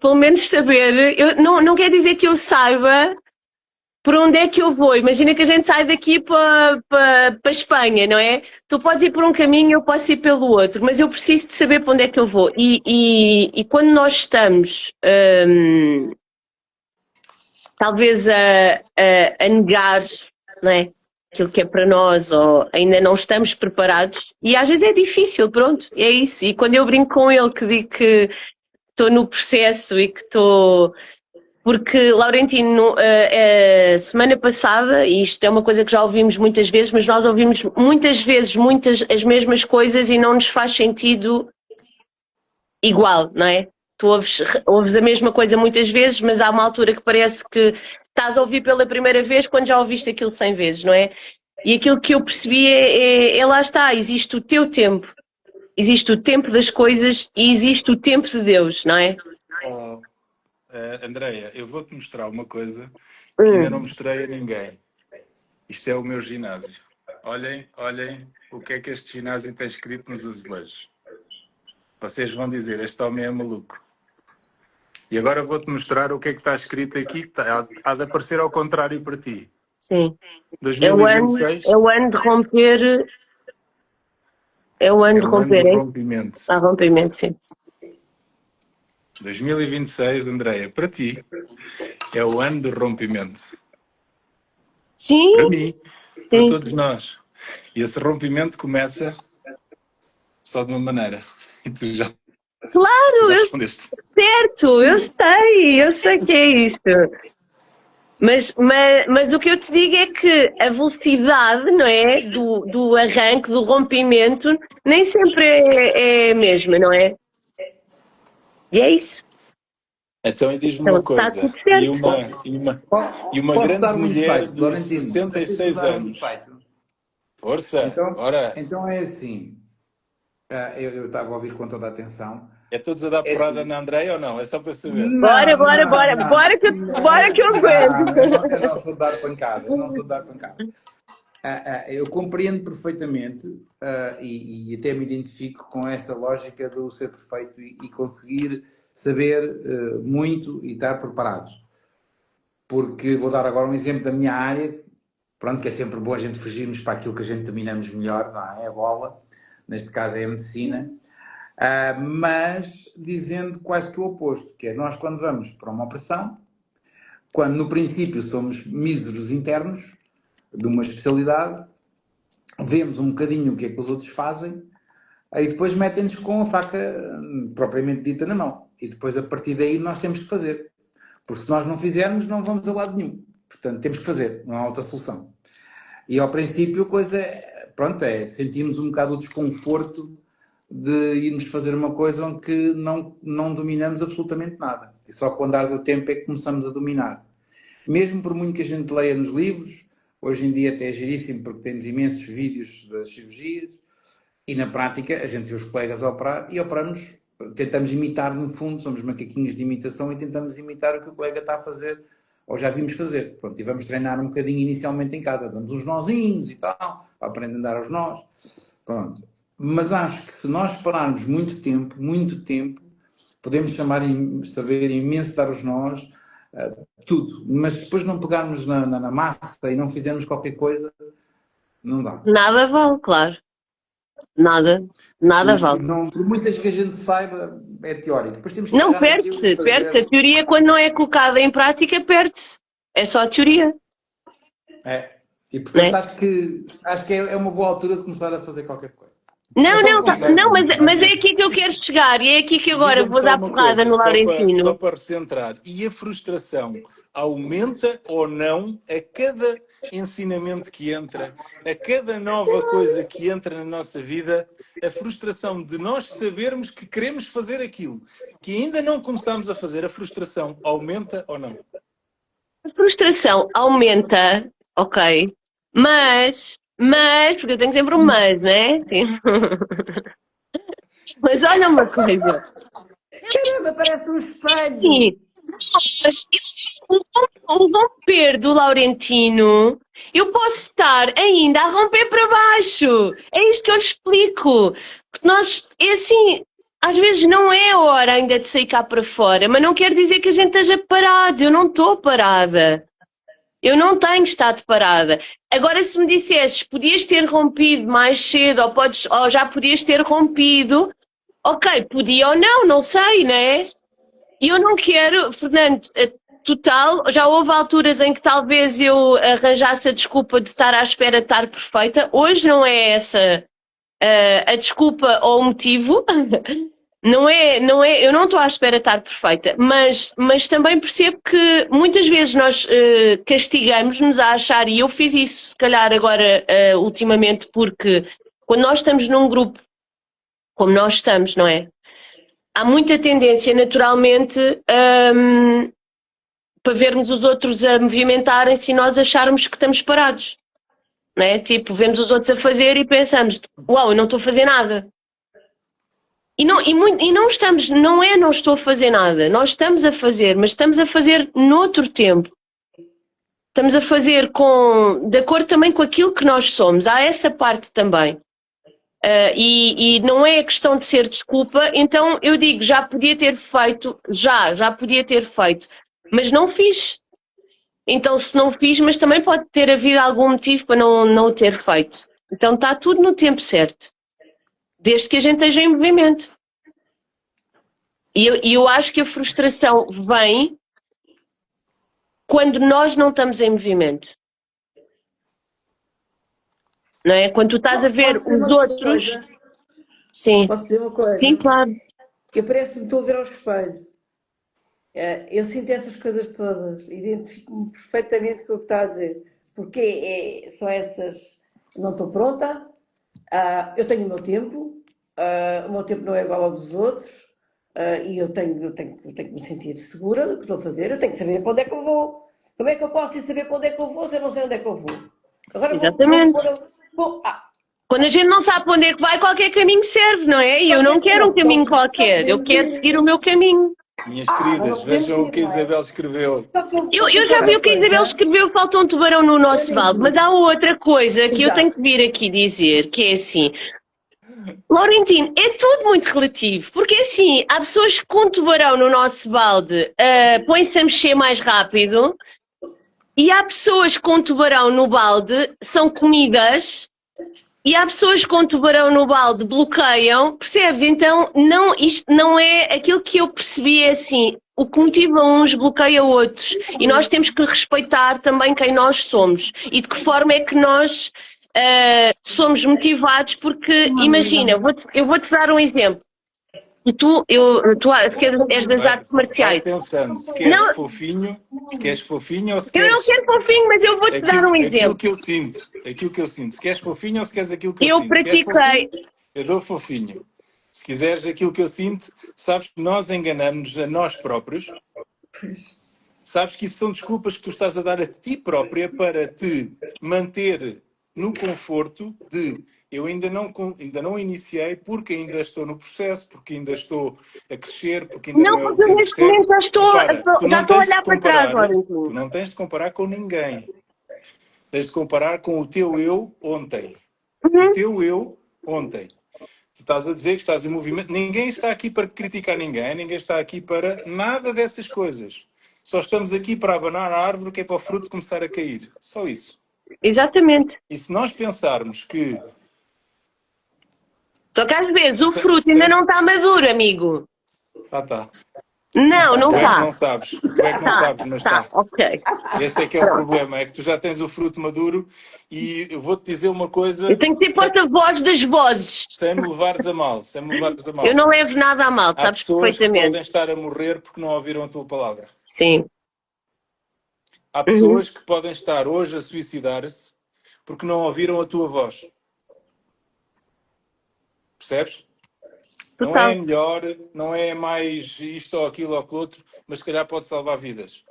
pelo menos saber, não quer dizer que eu saiba por onde é que eu vou. Imagina que a gente sai daqui para a Espanha, não é? Tu podes ir por um caminho, eu posso ir pelo outro, mas eu preciso de saber para onde é que eu vou. E quando nós estamos talvez a negar, não é? Aquilo que é para nós, ou ainda não estamos preparados, e às vezes é difícil, pronto, é isso. E quando eu brinco com ele que digo que estou no processo e que estou... Porque, Laurentino, semana passada, e isto é uma coisa que já ouvimos muitas vezes, mas nós ouvimos muitas vezes as mesmas coisas e não nos faz sentido igual, não é? Tu ouves a mesma coisa muitas vezes, mas há uma altura que parece que estás a ouvir pela primeira vez quando já ouviste aquilo 100 vezes, não é? E aquilo que eu percebi lá está, existe o teu tempo. Existe o tempo das coisas e existe o tempo de Deus, não é? Oh, Andreia, eu vou-te mostrar uma coisa que ainda não mostrei a ninguém. Isto é o meu ginásio. Olhem o que é que este ginásio tem escrito nos azulejos. Vocês vão dizer, este homem é maluco. E agora vou-te mostrar o que é que está escrito aqui, que há de aparecer ao contrário para ti. Sim. 2026 É o ano de romper. É o ano de romper, do é? rompimento. Rompimento, sim. 2026, Andreia, para ti, é o ano do rompimento. Sim. Para mim, para Sim. todos nós. E esse rompimento começa só de uma maneira. E tu já respondeste. Certo, eu sei que é isto. Mas o que eu te digo é que a velocidade, não é, do arranque, do rompimento, nem sempre é a mesma, não é? E é isso. Então, e diz-me Então, uma está coisa. tudo certo. E uma Posso grande dar um mulher insight, de Laurentino? 66 Deixa-me dar um anos. insight. Força, ora. Então é assim. Eu estava a ouvir com toda a atenção. É todos a dar porrada na Andreia ou não? É só para saber. Bora que eu aguento. Eu não sou de dar pancada. Eu compreendo perfeitamente e até me identifico com essa lógica do ser perfeito e conseguir saber muito e estar preparado. Porque vou dar agora um exemplo da minha área, pronto, que é sempre bom a gente fugirmos para aquilo que a gente dominamos melhor, não é? A bola, neste caso é a medicina, mas dizendo quase que o oposto, que é nós quando vamos para uma operação, quando no princípio somos míseros internos de uma especialidade, vemos um bocadinho o que é que os outros fazem, aí depois metem-nos com a faca propriamente dita na mão. E depois a partir daí nós temos que fazer. Porque se nós não fizermos, não vamos a lado nenhum. Portanto, temos que fazer, não há outra solução. E ao princípio a coisa sentimos um bocado o desconforto de irmos fazer uma coisa em que não dominamos absolutamente nada. E só com o andar do tempo é que começamos a dominar. Mesmo por muito que a gente leia nos livros, hoje em dia até é giríssimo porque temos imensos vídeos das cirurgias e na prática a gente vê os colegas a operar e operamos, tentamos imitar no fundo, somos macaquinhos de imitação e tentamos imitar o que o colega está a fazer ou já vimos fazer. Pronto, e vamos treinar um bocadinho inicialmente em casa, damos uns nozinhos e tal, aprendem a dar aos nós. Pronto. Mas acho que se nós pararmos muito tempo, podemos saber imenso dar os nós, tudo. Mas depois não pegarmos na massa e não fizermos qualquer coisa, não dá. Nada vale, claro. Nada vale. Não, por muitas que a gente saiba, é teórico. Depois temos que Não, perde-se. A teoria, quando não é colocada em prática, perde-se. É só a teoria. E portanto acho que é uma boa altura de começar a fazer qualquer coisa. Mas é aqui que eu quero chegar e é aqui que agora vou dar porrada no Laurentino. Só para recentrar. E a frustração aumenta ou não a cada ensinamento que entra, a cada nova coisa que entra na nossa vida, a frustração de nós sabermos que queremos fazer aquilo, que ainda não começamos a fazer, a frustração aumenta ou não? A frustração aumenta, ok, mas, porque eu tenho sempre um mas, né? Sim. Mas olha uma coisa. Caramba, parece um espelho. Sim, mas o romper do Laurentino, eu posso estar ainda a romper para baixo. É isto que eu lhe explico. Porque nós, é assim, às vezes não é a hora ainda de sair cá para fora, mas não quer dizer que a gente esteja parados. Eu não estou parada. Eu não tenho estado parada. Agora, se me dissesses, podias ter rompido mais cedo ou já podias ter rompido, ok, podia ou não sei, né? E eu não quero, Fernando, total, já houve alturas em que talvez eu arranjasse a desculpa de estar à espera de estar perfeita. Hoje não é essa a desculpa ou o motivo. Não é, eu não estou à espera de estar perfeita, mas também percebo que muitas vezes nós castigamos-nos a achar, e eu fiz isso se calhar agora ultimamente, porque quando nós estamos num grupo como nós estamos, não é? Há muita tendência naturalmente para vermos os outros a movimentarem-se e nós acharmos que estamos parados. Não é? Tipo, vemos os outros a fazer e pensamos, uau, eu não estou a fazer nada. Não estou a fazer nada. Nós estamos a fazer, mas estamos a fazer noutro tempo. Estamos a fazer de acordo também com aquilo que nós somos. Há essa parte também. E não é questão de ser desculpa, então eu digo, já podia ter feito, já podia ter feito, mas não fiz. Então se não fiz, mas também pode ter havido algum motivo para não o ter feito. Então está tudo no tempo certo, desde que a gente esteja em movimento. E eu acho que a frustração vem quando nós não estamos em movimento. Não é? Quando tu estás a ver os outros... Sim. Posso dizer uma coisa? Sim, claro. Que parece-me que estou a ver ao espelho. Eu sinto essas coisas todas, identifico-me perfeitamente com o que está a dizer, porque são essas, não estou pronta, eu tenho o meu tempo não é igual ao dos outros, e eu tenho que me sentir segura do que estou a fazer, eu tenho que saber para onde é que eu vou. Como é que eu posso ir saber para onde é que eu vou se eu não sei onde é que eu vou? Agora Exatamente. vou Quando a gente não sabe para onde é que vai, qualquer caminho serve, não é? E eu não quero um caminho qualquer, eu quero seguir o meu caminho. Minhas queridas, vejam o que a Isabel escreveu. Eu já vi o que a Isabel escreveu, falta um tubarão no nosso balde, mas há outra coisa que eu tenho que vir aqui dizer, que é assim, Laurentino, é tudo muito relativo, porque assim, há pessoas que com tubarão no nosso balde põem-se a mexer mais rápido, e há pessoas com tubarão no balde, são comidas, e há pessoas com tubarão no balde bloqueiam, percebes? Então, isto não é aquilo que eu percebi, é assim, o que motiva uns bloqueia outros. E nós temos que respeitar também quem nós somos. E de que forma é que nós somos motivados, porque, imagina, eu vou-te dar um exemplo. E tu és das artes marciais. Vai pensando, se queres fofinho ou se queres... Eu não quero fofinho, mas eu vou-te dar um exemplo. Aquilo que eu sinto. Se queres fofinho ou se queres aquilo que eu sinto. Eu pratiquei. Eu dou fofinho. Se quiseres aquilo que eu sinto, sabes que nós enganamos a nós próprios. Sabes que isso são desculpas que tu estás a dar a ti própria para te manter no conforto de eu ainda não iniciei porque ainda estou no processo, porque ainda estou a crescer, porque ainda não é o porque neste momento já estou a olhar para trás, Laurentino. Tu não tens de comparar com ninguém. Tens de comparar com o teu eu ontem. O teu eu ontem. Tu estás a dizer que estás em movimento. Ninguém está aqui para criticar ninguém está aqui para nada dessas coisas. Só estamos aqui para abanar a árvore que é para o fruto começar a cair. Só isso. Exatamente. E se nós pensarmos que... Só que às vezes o fruto ainda não está maduro, amigo. Tá. Não Tu é está. que não sabes. Tu é que não sabes, mas está. Ok. Esse é que é o problema. É que tu já tens o fruto maduro e eu vou-te dizer uma coisa... Eu tenho que ser porta-voz das vozes. Sem me levares a mal. Eu não levo nada a mal, sabes Há pessoas que perfeitamente. podem estar a morrer porque não ouviram a tua palavra. Sim. Há pessoas que podem estar hoje a suicidar-se porque não ouviram a tua voz. Percebes? Não é melhor, não é mais isto ou aquilo ou aquilo outro, mas se calhar pode salvar vidas.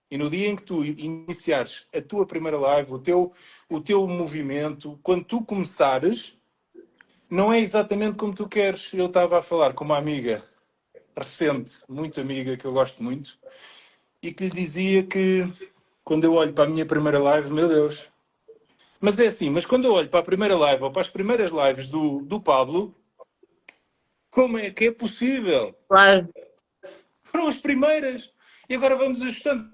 E no dia em que tu iniciares a tua primeira live, o teu movimento, quando tu começares, não é exatamente como tu queres. Eu estava a falar com uma amiga recente, muito amiga, que eu gosto muito, e que lhe dizia que quando eu olho para a minha primeira live, meu Deus. Mas é assim, mas quando eu olho para a primeira live ou para as primeiras lives do Pablo, como é que é possível? Claro. Foram as primeiras. E agora vamos ajustando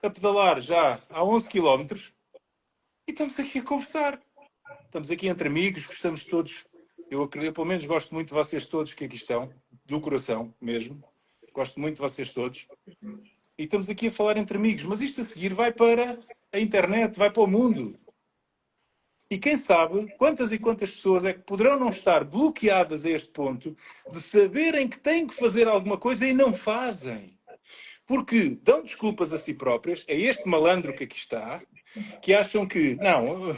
a pedalar já há 11 km e estamos aqui a conversar. Estamos aqui entre amigos, gostamos todos. Eu pelo menos gosto muito de vocês todos que aqui estão, do coração mesmo. Gosto muito de vocês todos. E estamos aqui a falar entre amigos. Mas isto a seguir vai para a internet, vai para o mundo. E quem sabe quantas e quantas pessoas é que poderão não estar bloqueadas a este ponto de saberem que têm que fazer alguma coisa e não fazem. Porque dão desculpas a si próprias, é este malandro que aqui está, que acham que, não,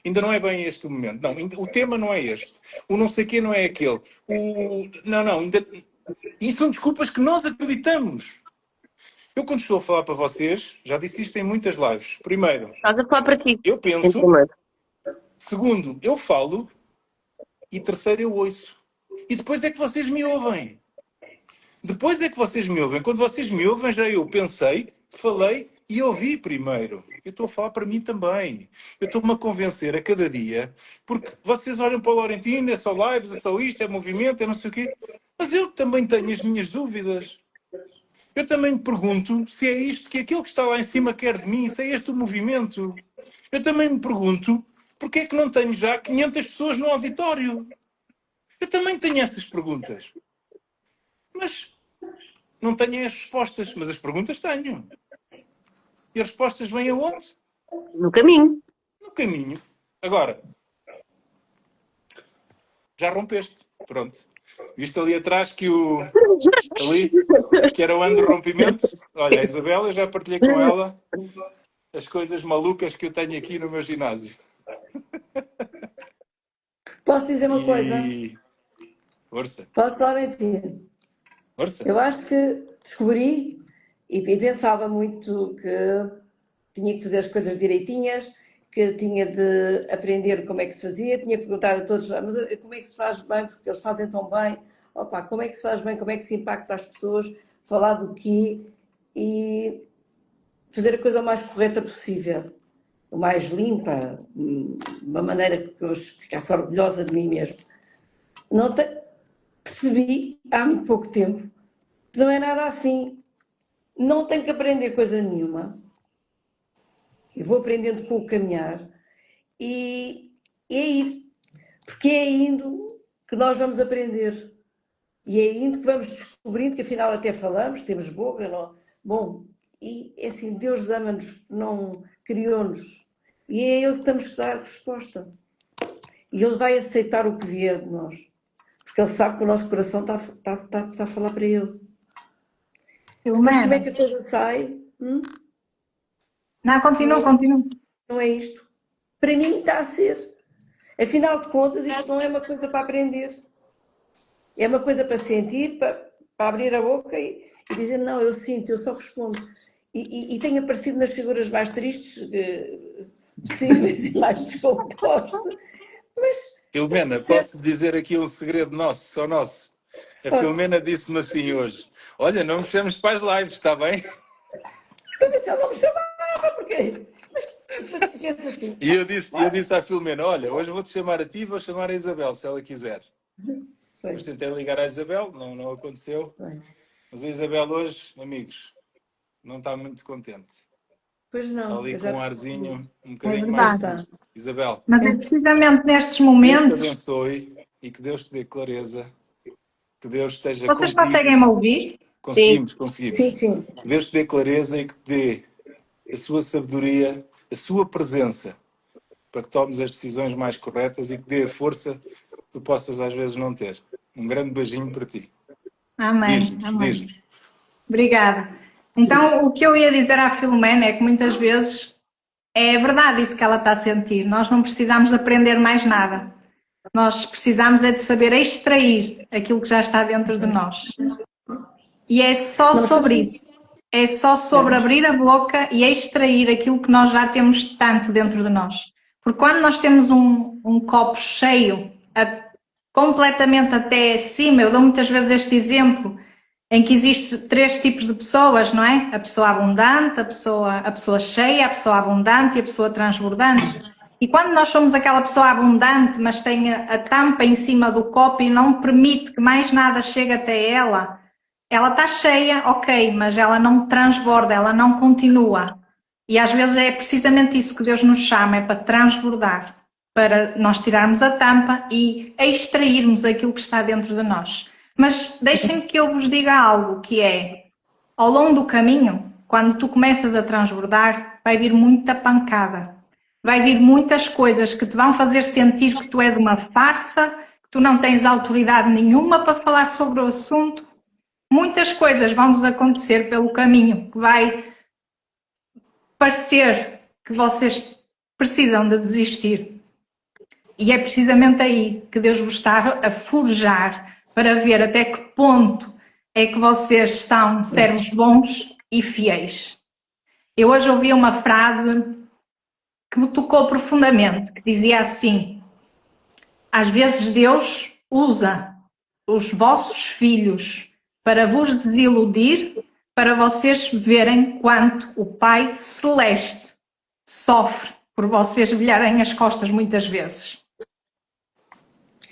ainda não é bem este o momento. Não, o tema não é este. O não sei quê não é aquele. Não, ainda... E são desculpas que nós acreditamos. Eu quando estou a falar para vocês, já disse isto em muitas lives. Primeiro, Estás a falar para ti. eu Em penso. primeiro. Segundo, eu falo. E terceiro, eu ouço. E depois é que vocês me ouvem. Depois é que vocês me ouvem. Quando vocês me ouvem, já eu pensei, falei e ouvi primeiro. Eu estou a falar para mim também. Eu estou-me a convencer a cada dia, porque vocês olham para o Laurentino, é só lives, é só isto, é movimento, é não sei o quê. Mas eu também tenho as minhas dúvidas. Eu também me pergunto se é isto que aquele que está lá em cima quer de mim, se é este o movimento. Eu também me pergunto porque é que não tenho já 500 pessoas no auditório. Eu também tenho essas perguntas. Mas não tenho as respostas. Mas as perguntas tenho. E as respostas vêm aonde? No caminho. No caminho. Agora, já rompeste. Pronto. Viste ali atrás que ali, que era o ano do rompimento? Olha, a Isabela, eu já partilhei com ela as coisas malucas que eu tenho aqui no meu ginásio. Posso dizer uma coisa? Força. Posso, Florentino? Força. Eu acho que descobri e pensava muito que tinha que fazer as coisas direitinhas, que tinha de aprender como é que se fazia, tinha que perguntar a todos, mas como é que se faz bem, porque eles fazem tão bem, opa, como é que se faz bem, como é que se impacta as pessoas, falar do quê e fazer a coisa o mais correta possível, o mais limpa, de uma maneira que eu ficasse orgulhosa de mim mesmo. Não percebi há muito pouco tempo que não é nada assim. Não tenho que aprender coisa nenhuma. Eu vou aprendendo com o caminhar e é ir. Porque é indo que nós vamos aprender. E é indo que vamos descobrindo que afinal até falamos, temos boca. Não... Bom, e é assim, Deus ama-nos, não criou-nos. E é Ele que temos que dar resposta. E Ele vai aceitar o que vier de nós. Porque Ele sabe que o nosso coração está a falar para Ele. Mas como é que a coisa sai? Não, continua. Não é isto. Para mim está a ser. Afinal de contas, isto não é uma coisa para aprender. É uma coisa para sentir, para abrir a boca e dizer, não, eu sinto, eu só respondo. E tenho aparecido nas figuras mais tristes possíveis e mais descompostas. Mas, Filomena, posso dizer aqui um segredo nosso, só nosso? A Filomena disse-me assim hoje, olha, não me chames para as lives, está bem? Para ver se ela não me chamava, porque... Mas pensa assim... E eu disse à Filomena, olha, hoje vou-te chamar a ti e vou chamar a Isabel, se ela quiser. Mas tentei ligar à Isabel, não aconteceu. Mas a Isabel hoje, amigos, não está muito contente. Pois não. Está ali com um arzinho um bocadinho verdade. mais... Isabel, Mas é precisamente nestes Deus momentos... te abençoe e que Deus te dê clareza, que Deus esteja Vocês contigo. conseguem-me ouvir? Conseguimos. Sim. Que Deus te dê clareza e que te dê a sua sabedoria, a sua presença, para que tomes as decisões mais corretas e que dê a força que tu possas às vezes não ter. Um grande beijinho para ti. Amém. Diz-nos. Obrigada. Então, o que eu ia dizer à Filomena é que muitas vezes é verdade isso que ela está a sentir. Nós não precisamos de aprender mais nada. Nós precisamos é de saber extrair aquilo que já está dentro de nós. E é só sobre isso. É só sobre abrir a boca e extrair aquilo que nós já temos tanto dentro de nós. Porque quando nós temos um copo cheio, completamente até acima, eu dou muitas vezes este exemplo, em que existem 3 tipos de pessoas, não é? A pessoa abundante, a pessoa cheia, a pessoa abundante e a pessoa transbordante. E quando nós somos aquela pessoa abundante, mas tem a tampa em cima do copo e não permite que mais nada chegue até ela está cheia, ok, mas ela não transborda, ela não continua. E às vezes é precisamente isso que Deus nos chama, é para transbordar, para nós tirarmos a tampa e extrairmos aquilo que está dentro de nós. Mas deixem que eu vos diga algo, que é, ao longo do caminho, quando tu começas a transbordar, vai vir muita pancada. Vai vir muitas coisas que te vão fazer sentir que tu és uma farsa, que tu não tens autoridade nenhuma para falar sobre o assunto. Muitas coisas vão-vos acontecer pelo caminho, que vai parecer que vocês precisam de desistir. E é precisamente aí que Deus vos está a forjar, para ver até que ponto é que vocês são servos bons e fiéis. Eu hoje ouvi uma frase que me tocou profundamente, que dizia assim: às vezes Deus usa os vossos filhos para vos desiludir, para vocês verem quanto o Pai Celeste sofre por vocês virarem as costas muitas vezes.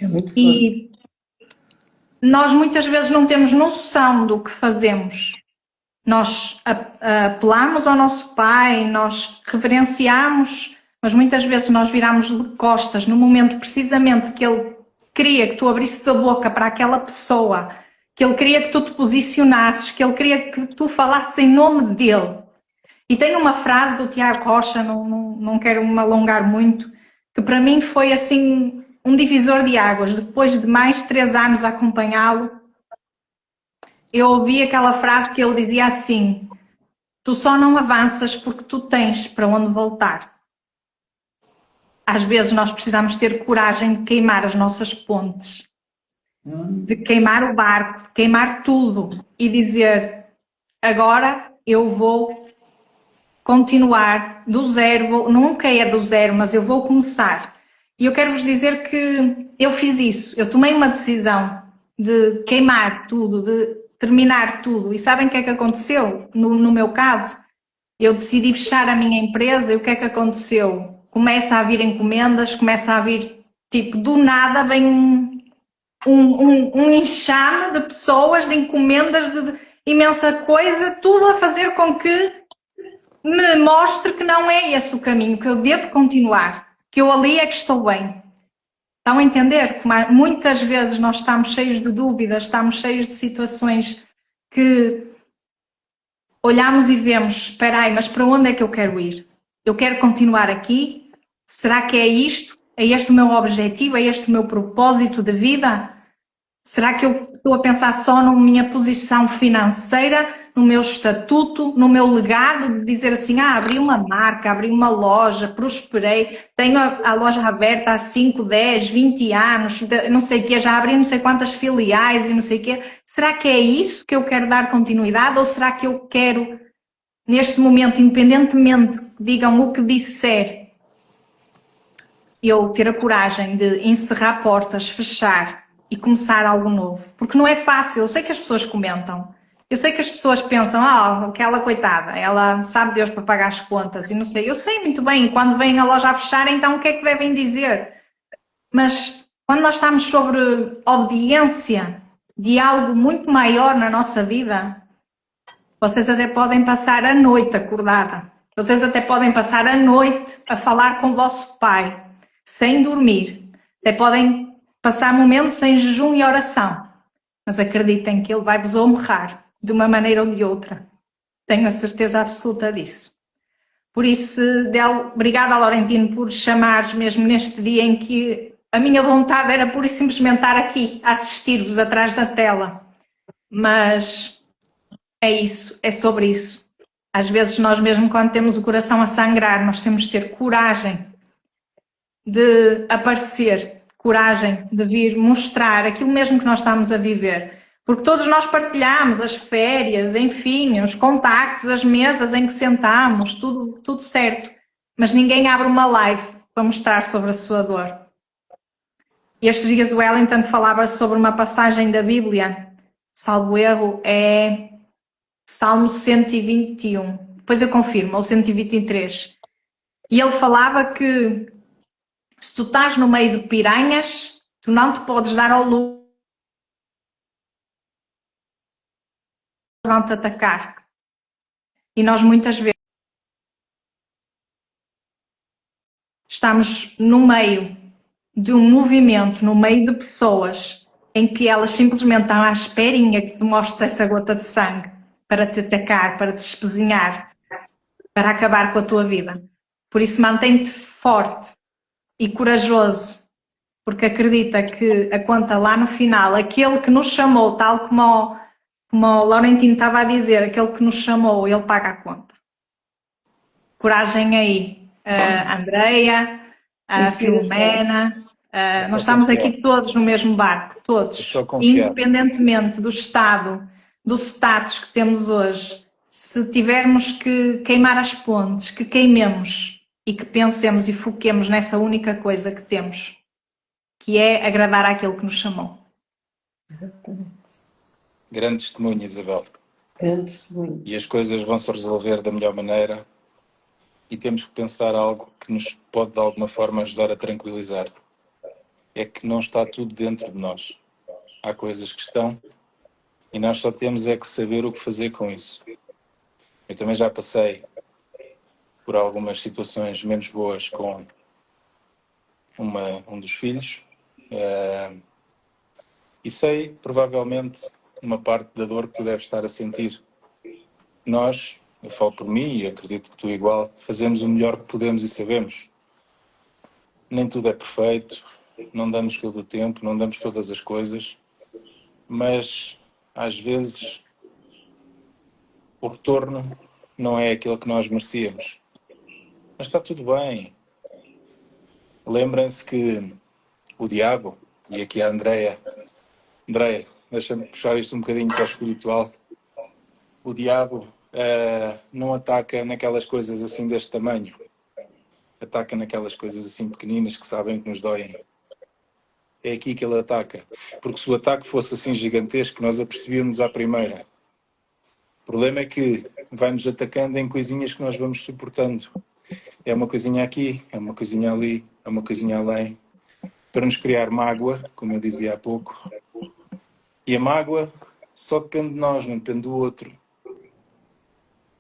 É muito forte. E nós muitas vezes não temos noção do que fazemos. Nós apelamos ao nosso Pai, nós reverenciamos, mas muitas vezes nós viramos de costas no momento precisamente que Ele queria que tu abrisses a boca para aquela pessoa, que Ele queria que tu te posicionasses, que Ele queria que tu falasses em nome dEle. E tem uma frase do Tiago Rocha, não quero me alongar muito, que para mim foi assim um divisor de águas. Depois de mais de 3 anos a acompanhá-lo, eu ouvi aquela frase que ele dizia assim: tu só não avanças porque tu tens para onde voltar. Às vezes nós precisamos ter coragem de queimar as nossas pontes, de queimar o barco, de queimar tudo e dizer: agora eu vou continuar do zero, nunca é do zero, mas eu vou começar. E eu quero vos dizer que eu fiz isso, eu tomei uma decisão de queimar tudo, de terminar tudo. E sabem o que é que aconteceu? No meu caso, eu decidi fechar a minha empresa e o que é que aconteceu? Começa a vir encomendas, começa a vir, tipo, do nada vem um enxame de pessoas, de encomendas, de imensa coisa, tudo a fazer com que me mostre que não é esse o caminho, que eu devo continuar, que eu ali é que estou bem. Estão a entender? Muitas vezes nós estamos cheios de dúvidas, estamos cheios de situações que olhamos e vemos: espera aí, mas para onde é que eu quero ir? Eu quero continuar aqui? Será que é isto? É este o meu objetivo? É este o meu propósito de vida? Será que eu estou a pensar só na minha posição financeira, no meu estatuto, no meu legado, de dizer assim: abri uma marca, abri uma loja, prosperei, tenho a loja aberta há 5, 10, 20 anos, não sei o quê, já abri não sei quantas filiais e não sei o quê. Será que é isso que eu quero dar continuidade? Ou será que eu quero, neste momento, independentemente que digam o que disser, eu ter a coragem de encerrar portas, fechar e começar algo novo? Porque não é fácil. Eu sei que as pessoas comentam, eu sei que as pessoas pensam: aquela coitada, ela sabe Deus para pagar as contas e não sei. Eu sei muito bem, quando vem a loja a fechar, então o que é que devem dizer? Mas quando nós estamos sobre obediência de algo muito maior na nossa vida, vocês até podem passar a noite acordada, vocês até podem passar a noite a falar com o vosso Pai, sem dormir, até podem passar momentos em jejum e oração, mas acreditem que Ele vai vos honrar de uma maneira ou de outra. Tenho a certeza absoluta disso. Por isso, obrigada, Laurentino, por chamares mesmo neste dia em que a minha vontade era pura e simplesmente estar aqui a assistir-vos atrás da tela. Mas é isso, é sobre isso. Às vezes nós mesmo, quando temos o coração a sangrar, nós temos de ter coragem de aparecer, coragem de vir mostrar aquilo mesmo que nós estamos a viver. Porque todos nós partilhamos as férias, enfim, os contactos, as mesas em que sentamos, tudo certo. Mas ninguém abre uma live para mostrar sobre a sua dor. Estes dias o Wellington falava sobre uma passagem da Bíblia, salvo erro, é Salmo 121. Depois eu confirmo, ou 123. E ele falava que se tu estás no meio de piranhas, tu não te podes dar ao luxo, vão te atacar. E nós muitas vezes estamos no meio de um movimento, no meio de pessoas em que elas simplesmente estão à esperinha que tu mostres essa gota de sangue para te atacar, para te espezinhar, para acabar com a tua vida. Por isso mantém-te forte e corajoso, porque acredita que a conta lá no final, aquele que nos chamou, tal como o Laurentino estava a dizer, aquele que nos chamou, ele paga a conta. Coragem aí, a Andreia, a Filomena, nós estamos aqui todos no mesmo barco, todos, independentemente do estado, do status que temos hoje, se tivermos que queimar as pontes, que queimemos e que pensemos e foquemos nessa única coisa que temos, que é agradar àquele que nos chamou. Exatamente. Grande testemunho, Isabel. Grande testemunho. E as coisas vão se resolver da melhor maneira e temos que pensar algo que nos pode de alguma forma ajudar a tranquilizar. É que não está tudo dentro de nós. Há coisas que estão e nós só temos é que saber o que fazer com isso. Eu também já passei por algumas situações menos boas com um dos filhos e sei, provavelmente, uma parte da dor que tu deves estar a sentir. Nós, eu falo por mim e acredito que tu igual, fazemos o melhor que podemos e sabemos. Nem tudo é perfeito, não damos todo o tempo, não damos todas as coisas, mas às vezes o retorno não é aquele que nós merecíamos. Mas está tudo bem. Lembrem-se que o diabo, e aqui a Andreia, deixa-me puxar isto um bocadinho para o espiritual, o diabo não ataca naquelas coisas assim deste tamanho, ataca naquelas coisas assim pequeninas que sabem que nos doem. É aqui que ele ataca, porque se o ataque fosse assim gigantesco, nós apercebíamos à primeira. O problema é que vai-nos atacando em coisinhas que nós vamos suportando. É uma coisinha aqui, é uma coisinha ali, é uma coisinha além, para nos criar mágoa, como eu dizia há pouco. E a mágoa só depende de nós, não depende do outro.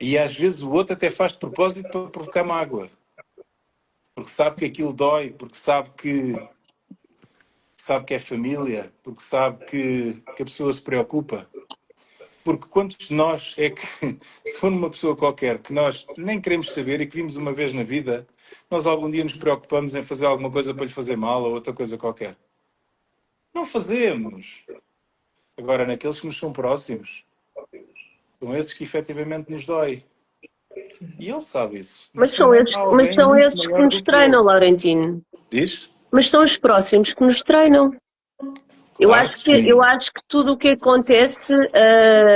E às vezes o outro até faz de propósito para provocar mágoa. Porque sabe que aquilo dói, porque sabe que é família, porque sabe que a pessoa se preocupa. Porque quantos de nós é que, se for uma pessoa qualquer que nós nem queremos saber e que vimos uma vez na vida, nós algum dia nos preocupamos em fazer alguma coisa para lhe fazer mal ou outra coisa qualquer? Não fazemos. Agora, naqueles que nos são próximos, são esses que efetivamente nos dói. E ele sabe isso. Mas são esses que nos treinam, Laurentino. Diz? Mas são os próximos que nos treinam. Eu acho que tudo o que acontece...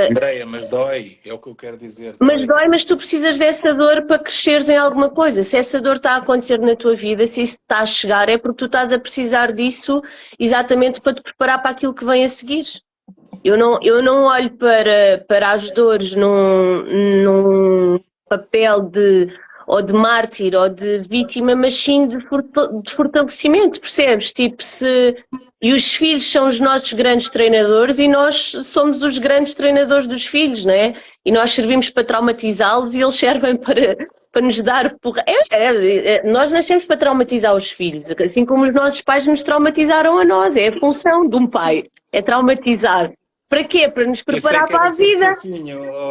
Andreia, mas dói, é o que eu quero dizer. Mas dói, mas tu precisas dessa dor para cresceres em alguma coisa. Se essa dor está a acontecer na tua vida, se isso está a chegar, é porque tu estás a precisar disso exatamente para te preparar para aquilo que vem a seguir. Eu não olho para as dores num papel de mártir ou de vítima, mas sim de fortalecimento, percebes? Tipo, e os filhos são os nossos grandes treinadores e nós somos os grandes treinadores dos filhos, não é? E nós servimos para traumatizá-los e eles servem para nos dar porra. Nós nascemos para traumatizar os filhos, assim como os nossos pais nos traumatizaram a nós. É a função de um pai, é traumatizar. Para quê? Para nos preparar para a vida.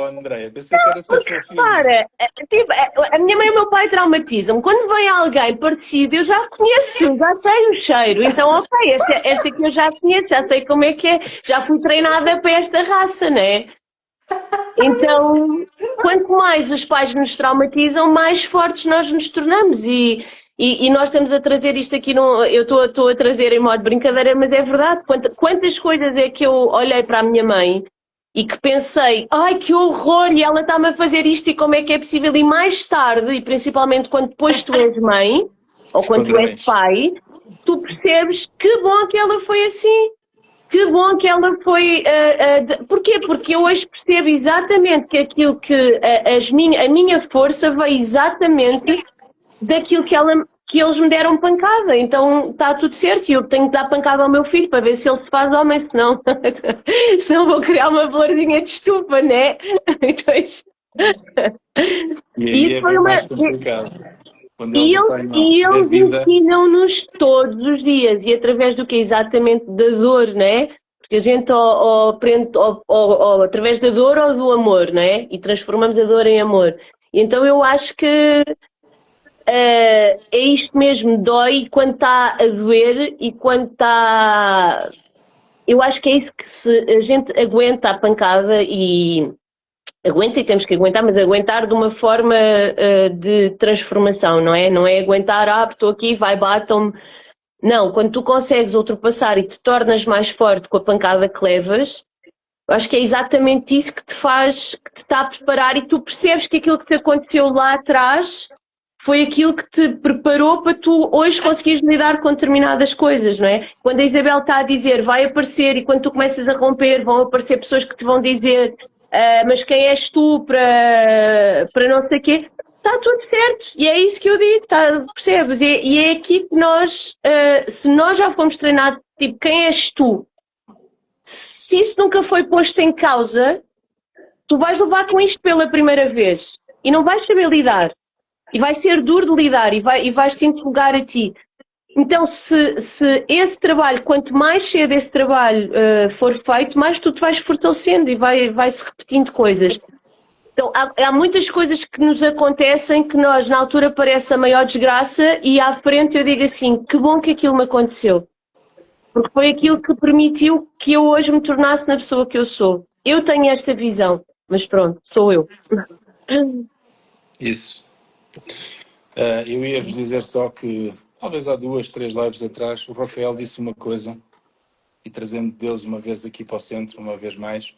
Andréia, pensei que era ser fofinho. Para, tipo, a minha mãe e o meu pai traumatizam-me. Quando vem alguém parecido, eu já conheço, já sei o cheiro. Então, ok, esta aqui eu já conheço, já sei como é que é. Já fui treinada para esta raça, não é? Então, quanto mais os pais nos traumatizam, mais fortes nós nos tornamos. E nós estamos a trazer isto aqui, eu estou a trazer em modo de brincadeira, mas é verdade. Quantas coisas é que eu olhei para a minha mãe e que pensei, ai que horror, e ela está-me a fazer isto e como é que é possível? E mais tarde, e principalmente quando depois tu és mãe, ou quando tu és pai, tu percebes que bom que ela foi assim. Que bom que ela foi... Porquê? Porque eu hoje percebo exatamente que aquilo que a minha força veio exatamente daquilo que eles me deram pancada. Então está tudo certo e eu tenho que dar pancada ao meu filho para ver se ele se faz homem, senão vou criar uma florzinha de estufa, né? Então, e aí é bem mais complicado. E eles ensinam-nos todos os dias, e através do que é exatamente da dor, não é? Porque a gente aprende através da dor ou do amor, não é? E transformamos a dor em amor. E então eu acho que é isto mesmo, dói quando está a doer e quando está... Eu acho que é isso que se a gente aguenta a pancada e temos que aguentar, mas aguentar de uma forma de transformação, não é? Não é aguentar, estou aqui, batam-me. Não, quando tu consegues ultrapassar e te tornas mais forte com a pancada que levas, Eu acho que é exatamente isso que te faz, que te está a preparar e tu percebes que aquilo que te aconteceu lá atrás foi aquilo que te preparou para tu hoje conseguires lidar com determinadas coisas, não é? Quando a Isabel está a dizer vai aparecer e quando tu começas a romper vão aparecer pessoas que te vão dizer mas quem és tu para não sei o quê, está tudo certo. E é isso que eu digo, percebes? E é aqui que nós, se nós já fomos treinados, tipo, quem és tu? Se isso nunca foi posto em causa, tu vais levar com isto pela primeira vez e não vais saber lidar. E vai ser duro de lidar e vais-te interrogar a ti. Então, se esse trabalho, quanto mais cedo esse trabalho for feito, mais tu te vais fortalecendo e vai-se repetindo coisas. Então, há muitas coisas que nos acontecem que nós, na altura, parece a maior desgraça e à frente eu digo assim, que bom que aquilo me aconteceu. Porque foi aquilo que permitiu que eu hoje me tornasse na pessoa que eu sou. Eu tenho esta visão, mas pronto, sou eu. Isso. Eu ia-vos dizer só que, talvez há 2, 3 lives atrás, o Rafael disse uma coisa, e trazendo Deus uma vez aqui para o centro, uma vez mais,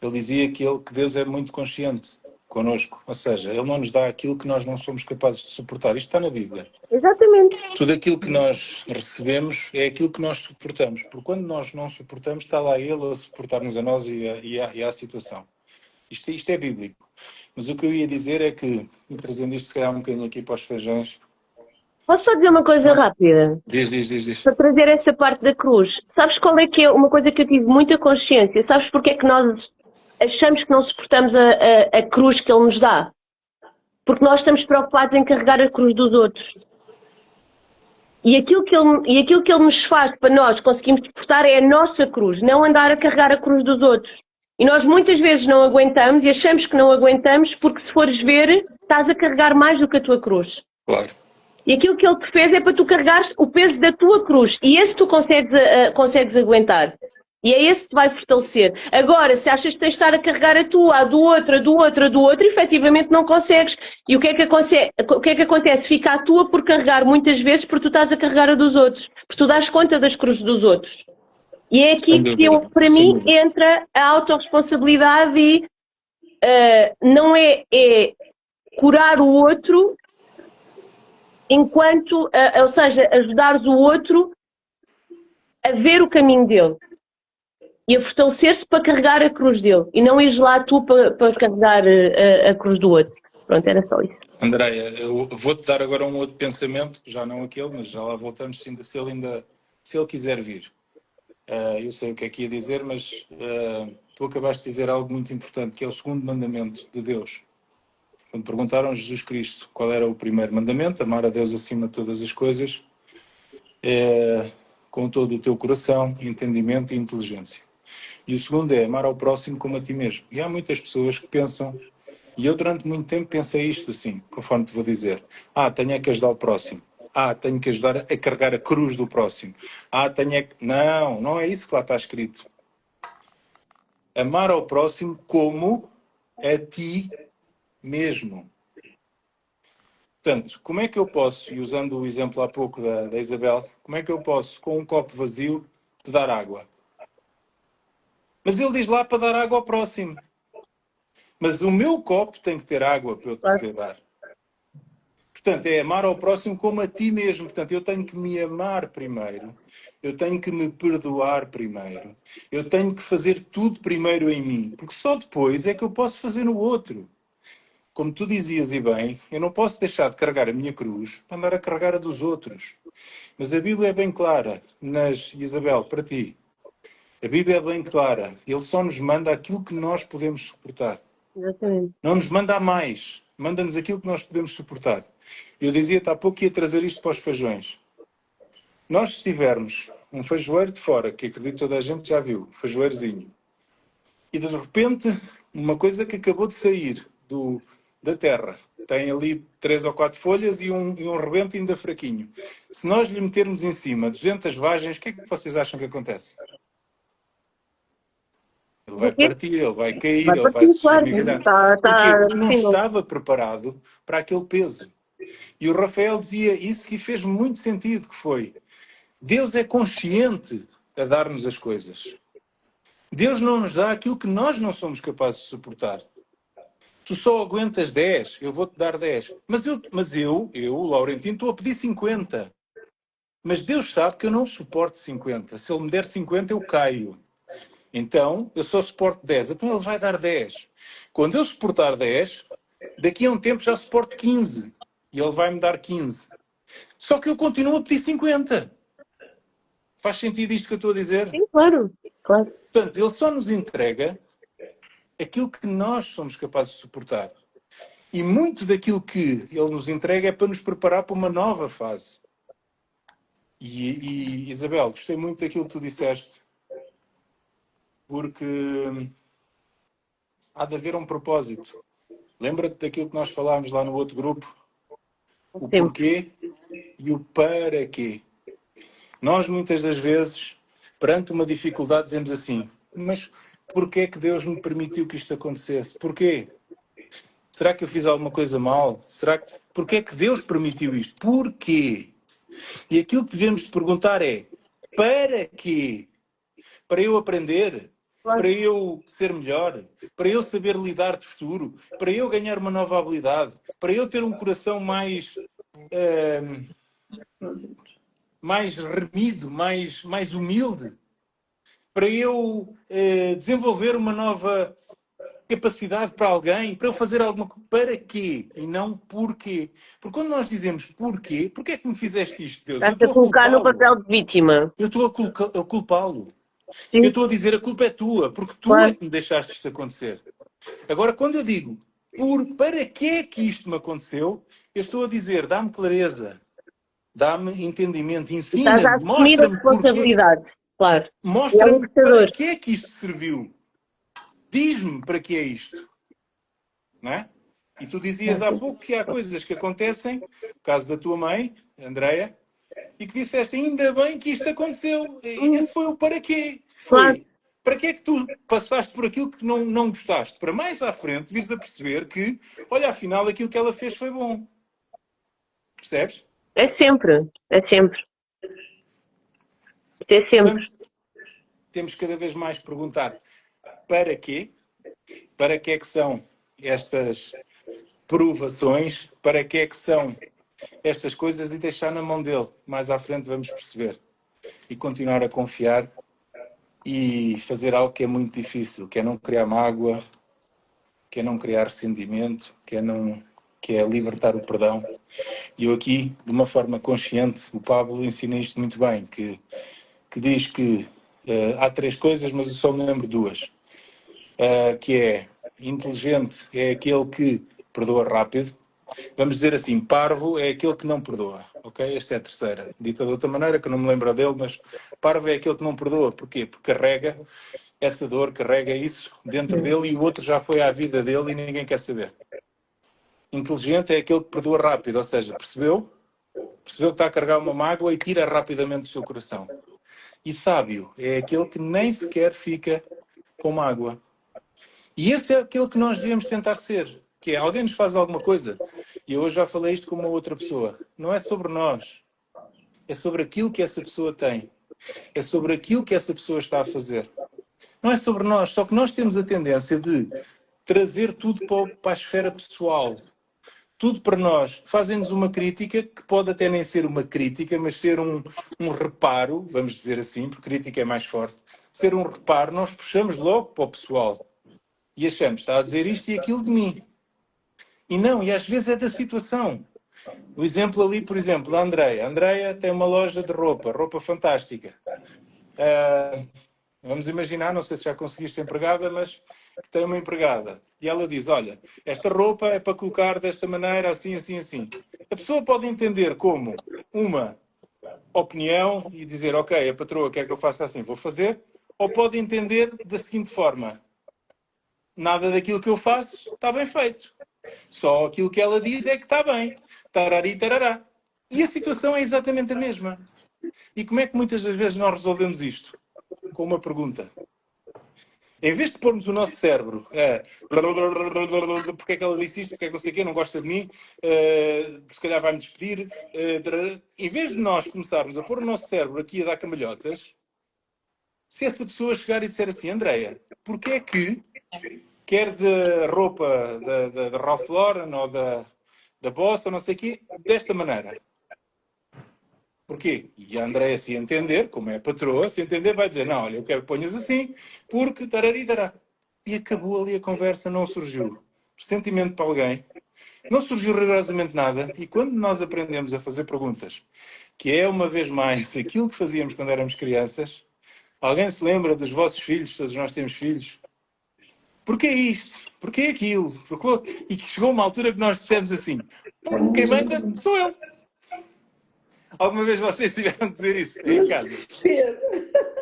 ele dizia que Deus é muito consciente connosco, ou seja, Ele não nos dá aquilo que nós não somos capazes de suportar. Isto está na Bíblia. Exatamente. Tudo aquilo que nós recebemos é aquilo que nós suportamos, porque quando nós não suportamos, está lá Ele a suportar-nos a nós e à situação. Isto é bíblico. Mas o que eu ia dizer é que, e trazendo isto se calhar um bocadinho aqui para os feijões... Posso só dizer uma coisa rápida? Diz. Para trazer essa parte da cruz. Sabes qual é que é uma coisa que eu tive muita consciência? Sabes porque é que nós achamos que não suportamos a cruz que Ele nos dá? Porque nós estamos preocupados em carregar a cruz dos outros. E aquilo que Ele nos faz para nós conseguirmos suportar é a nossa cruz, não andar a carregar a cruz dos outros. E nós muitas vezes não aguentamos e achamos que não aguentamos porque se fores ver, estás a carregar mais do que a tua cruz. Claro. E aquilo que Ele te fez é para tu carregares o peso da tua cruz. E esse tu consegues aguentar. E é esse que te vai fortalecer. Agora, se achas que tens de estar a carregar a tua, a do outro, efetivamente não consegues. E o que é que acontece? Fica a tua por carregar muitas vezes porque tu estás a carregar a dos outros. Porque tu dás conta das cruzes dos outros. E é aqui que para mim entra a autorresponsabilidade e não é curar o outro enquanto, ou seja, ajudares o outro a ver o caminho dele e a fortalecer-se para carregar a cruz dele e não ires lá tu para carregar a cruz do outro. Pronto, era só isso. Andréia, eu vou-te dar agora um outro pensamento, já não aquele, mas já lá voltamos, se ele quiser vir. Eu sei o que é que ia dizer, mas tu acabaste de dizer algo muito importante, que é o segundo mandamento de Deus. Quando perguntaram a Jesus Cristo qual era o primeiro mandamento, amar a Deus acima de todas as coisas, com todo o teu coração, entendimento e inteligência. E o segundo é amar ao próximo como a ti mesmo. E há muitas pessoas que pensam, e eu durante muito tempo pensei isto assim, conforme te vou dizer, tenho é que ajudar o próximo. Tenho que ajudar a carregar a cruz do próximo. Tenho é que... Não é isso que lá está escrito. Amar ao próximo como a ti mesmo. Portanto, como é que eu posso, e usando o exemplo há pouco da Isabel, como é que eu posso, com um copo vazio, te dar água? Mas ele diz lá para dar água ao próximo. Mas o meu copo tem que ter água para eu te poder dar. Portanto, é amar ao próximo como a ti mesmo. Portanto, eu tenho que me amar primeiro. Eu tenho que me perdoar primeiro. Eu tenho que fazer tudo primeiro em mim. Porque só depois é que eu posso fazer no outro. Como tu dizias e bem, eu não posso deixar de carregar a minha cruz para andar a carregar a dos outros. Mas a Bíblia é bem clara, Isabel, para ti. A Bíblia é bem clara. Ele só nos manda aquilo que nós podemos suportar. Exatamente. Não nos manda a mais. Manda-nos aquilo que nós podemos suportar. Eu dizia-te há pouco que ia trazer isto para os feijões. Nós, se tivermos um feijoeiro de fora, que acredito que toda a gente já viu, feijoeirozinho, e de repente, uma coisa que acabou de sair da terra, tem ali 3 ou 4 folhas e um rebento ainda fraquinho. Se nós lhe metermos em cima 200 vagens, o que é que vocês acham que acontece? Ele vai partir, ele vai cair, ele vai se esmigalhar. Porquê? Porque não estava preparado para aquele peso. E o Rafael dizia isso que fez muito sentido, que foi: Deus é consciente a dar-nos as coisas. Deus não nos dá aquilo que nós não somos capazes de suportar. Tu só aguentas 10, eu vou-te dar 10. Mas eu, Laurentino, estou a pedir 50. Mas Deus sabe que eu não suporto 50. Se Ele me der 50, eu caio. Então, eu só suporto 10. Então Ele vai dar 10. Quando eu suportar 10, daqui a um tempo já suporto 15. E Ele vai me dar 15. Só que eu continuo a pedir 50. Faz sentido isto que eu estou a dizer? Sim, claro. Claro. Portanto, Ele só nos entrega aquilo que nós somos capazes de suportar. E muito daquilo que Ele nos entrega é para nos preparar para uma nova fase. E Isabel, gostei muito daquilo que tu disseste, porque há de haver um propósito. Lembra-te daquilo que nós falámos lá no outro grupo? O Sim. porquê e o para quê. Nós, muitas das vezes, perante uma dificuldade, dizemos assim, mas porquê é que Deus me permitiu que isto acontecesse? Porquê? Será que eu fiz alguma coisa mal? Porquê é que Deus permitiu isto? Porquê? E aquilo que devemos perguntar é, para quê? Para eu aprender? Claro. Para eu ser melhor? Para eu saber lidar de futuro? Para eu ganhar uma nova habilidade? Para eu ter um coração mais remido, mais humilde? Para eu desenvolver uma nova capacidade para alguém? Para eu fazer alguma coisa? Para quê? E não porquê. Porque quando nós dizemos porquê é que me fizeste isto, Deus? Estás a colocar no papel de vítima. Eu estou a culpá-lo. Sim. Eu estou a dizer a culpa é tua, porque tu Claro. é que me deixaste isto acontecer. Agora, quando eu digo para que é que isto me aconteceu, eu estou a dizer, dá-me clareza, dá-me entendimento, Estás a ensina-me, assumir a mostra-me responsabilidade. Claro. mostra-me E é para que é que isto serviu. Diz-me para que é isto. Não é? E tu dizias há pouco que há coisas que acontecem, no caso da tua mãe, Andreia, e que disseste, ainda bem que isto aconteceu. Esse foi o para quê. Claro. Foi para que é que tu passaste por aquilo que não gostaste? Para mais à frente vires a perceber que, olha, afinal, aquilo que ela fez foi bom. Percebes? É sempre. É sempre. É sempre. Portanto, temos cada vez mais perguntar para quê? Para que é que são estas provações? Para que é que são estas coisas e deixar na mão dele? Mais à frente vamos perceber. E continuar a confiar e fazer algo que é muito difícil, que é não criar mágoa, que é não criar ressentimento, que é libertar o perdão. E eu aqui, de uma forma consciente, o Pablo ensina isto muito bem, que diz que há 3 coisas, mas eu só me lembro 2. Que é inteligente é aquele que perdoa rápido. Vamos dizer assim, parvo é aquele que não perdoa. Ok? Esta é a terceira. Dita de outra maneira, que eu não me lembro dele, mas parvo é aquele que não perdoa. Porquê? Porque carrega essa dor, carrega isso dentro dele e o outro já foi à vida dele e ninguém quer saber. Inteligente é aquele que perdoa rápido, ou seja, percebeu que está a carregar uma mágoa e tira rapidamente do seu coração. E sábio é aquele que nem sequer fica com mágoa. E esse é aquele que nós devemos tentar ser, que é alguém nos faz alguma coisa. E eu hoje já falei isto com uma outra pessoa. Não é sobre nós. É sobre aquilo que essa pessoa tem. É sobre aquilo que essa pessoa está a fazer. Não é sobre nós. Só que nós temos a tendência de trazer tudo para a esfera pessoal. Tudo para nós. Fazem-nos uma crítica, que pode até nem ser uma crítica, mas ser um reparo, vamos dizer assim, porque crítica é mais forte. Ser um reparo, nós puxamos logo para o pessoal. E achamos, está a dizer isto e aquilo de mim. E não, e às vezes é da situação. O exemplo ali, por exemplo, da Andreia. A Andreia tem uma loja de roupa fantástica. Vamos imaginar, não sei se já conseguiste empregada, mas que tem uma empregada. E ela diz, olha, esta roupa é para colocar desta maneira, assim, assim, assim. A pessoa pode entender como uma opinião e dizer, ok, a patroa quer que eu faça assim, vou fazer. Ou pode entender da seguinte forma, nada daquilo que eu faço está bem feito. Só aquilo que ela diz é que está bem. Tarari, tarará. E a situação é exatamente a mesma. E como é que muitas das vezes nós resolvemos isto? Com uma pergunta. Em vez de pormos o nosso cérebro porque é que ela disse isto, porque é que não sei o quê, não gosta de mim, se calhar vai-me despedir, em vez de nós começarmos a pôr o nosso cérebro aqui a dar cambalhotas, Se essa pessoa chegar e disser assim, Andreia, porquê é que queres a roupa da Ralph Lauren ou da Boss ou não sei o quê, desta maneira? Porquê? E a Andreia, se entender, como é patroa, se entender, vai dizer, não, olha, eu quero que ponhas assim, porque tararitará. E acabou ali a conversa, não surgiu ressentimento para alguém, não surgiu rigorosamente nada. E quando nós aprendemos a fazer perguntas, que é uma vez mais aquilo que fazíamos quando éramos crianças, alguém se lembra dos vossos filhos, todos nós temos filhos, porquê isto? Porquê aquilo? E que chegou uma altura que nós dissemos assim, porque quem manda sou eu. Alguma vez vocês tiveram que dizer isso em casa?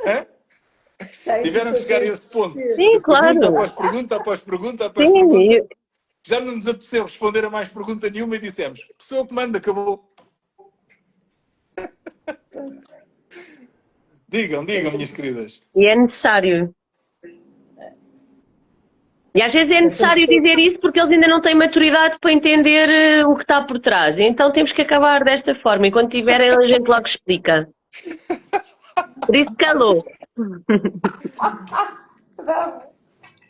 Hã? Tiveram que chegar a esse ponto. Sim, claro. Pergunta após pergunta, após pergunta, após Sim, pergunta. Já não nos apeteceu responder a mais pergunta nenhuma e dissemos, pessoa que manda, acabou. Digam, minhas queridas. E é necessário. E às vezes é necessário dizer isso porque eles ainda não têm maturidade para entender o que está por trás. Então temos que acabar desta forma. E quando tiverem, a gente logo explica. Por isso calou.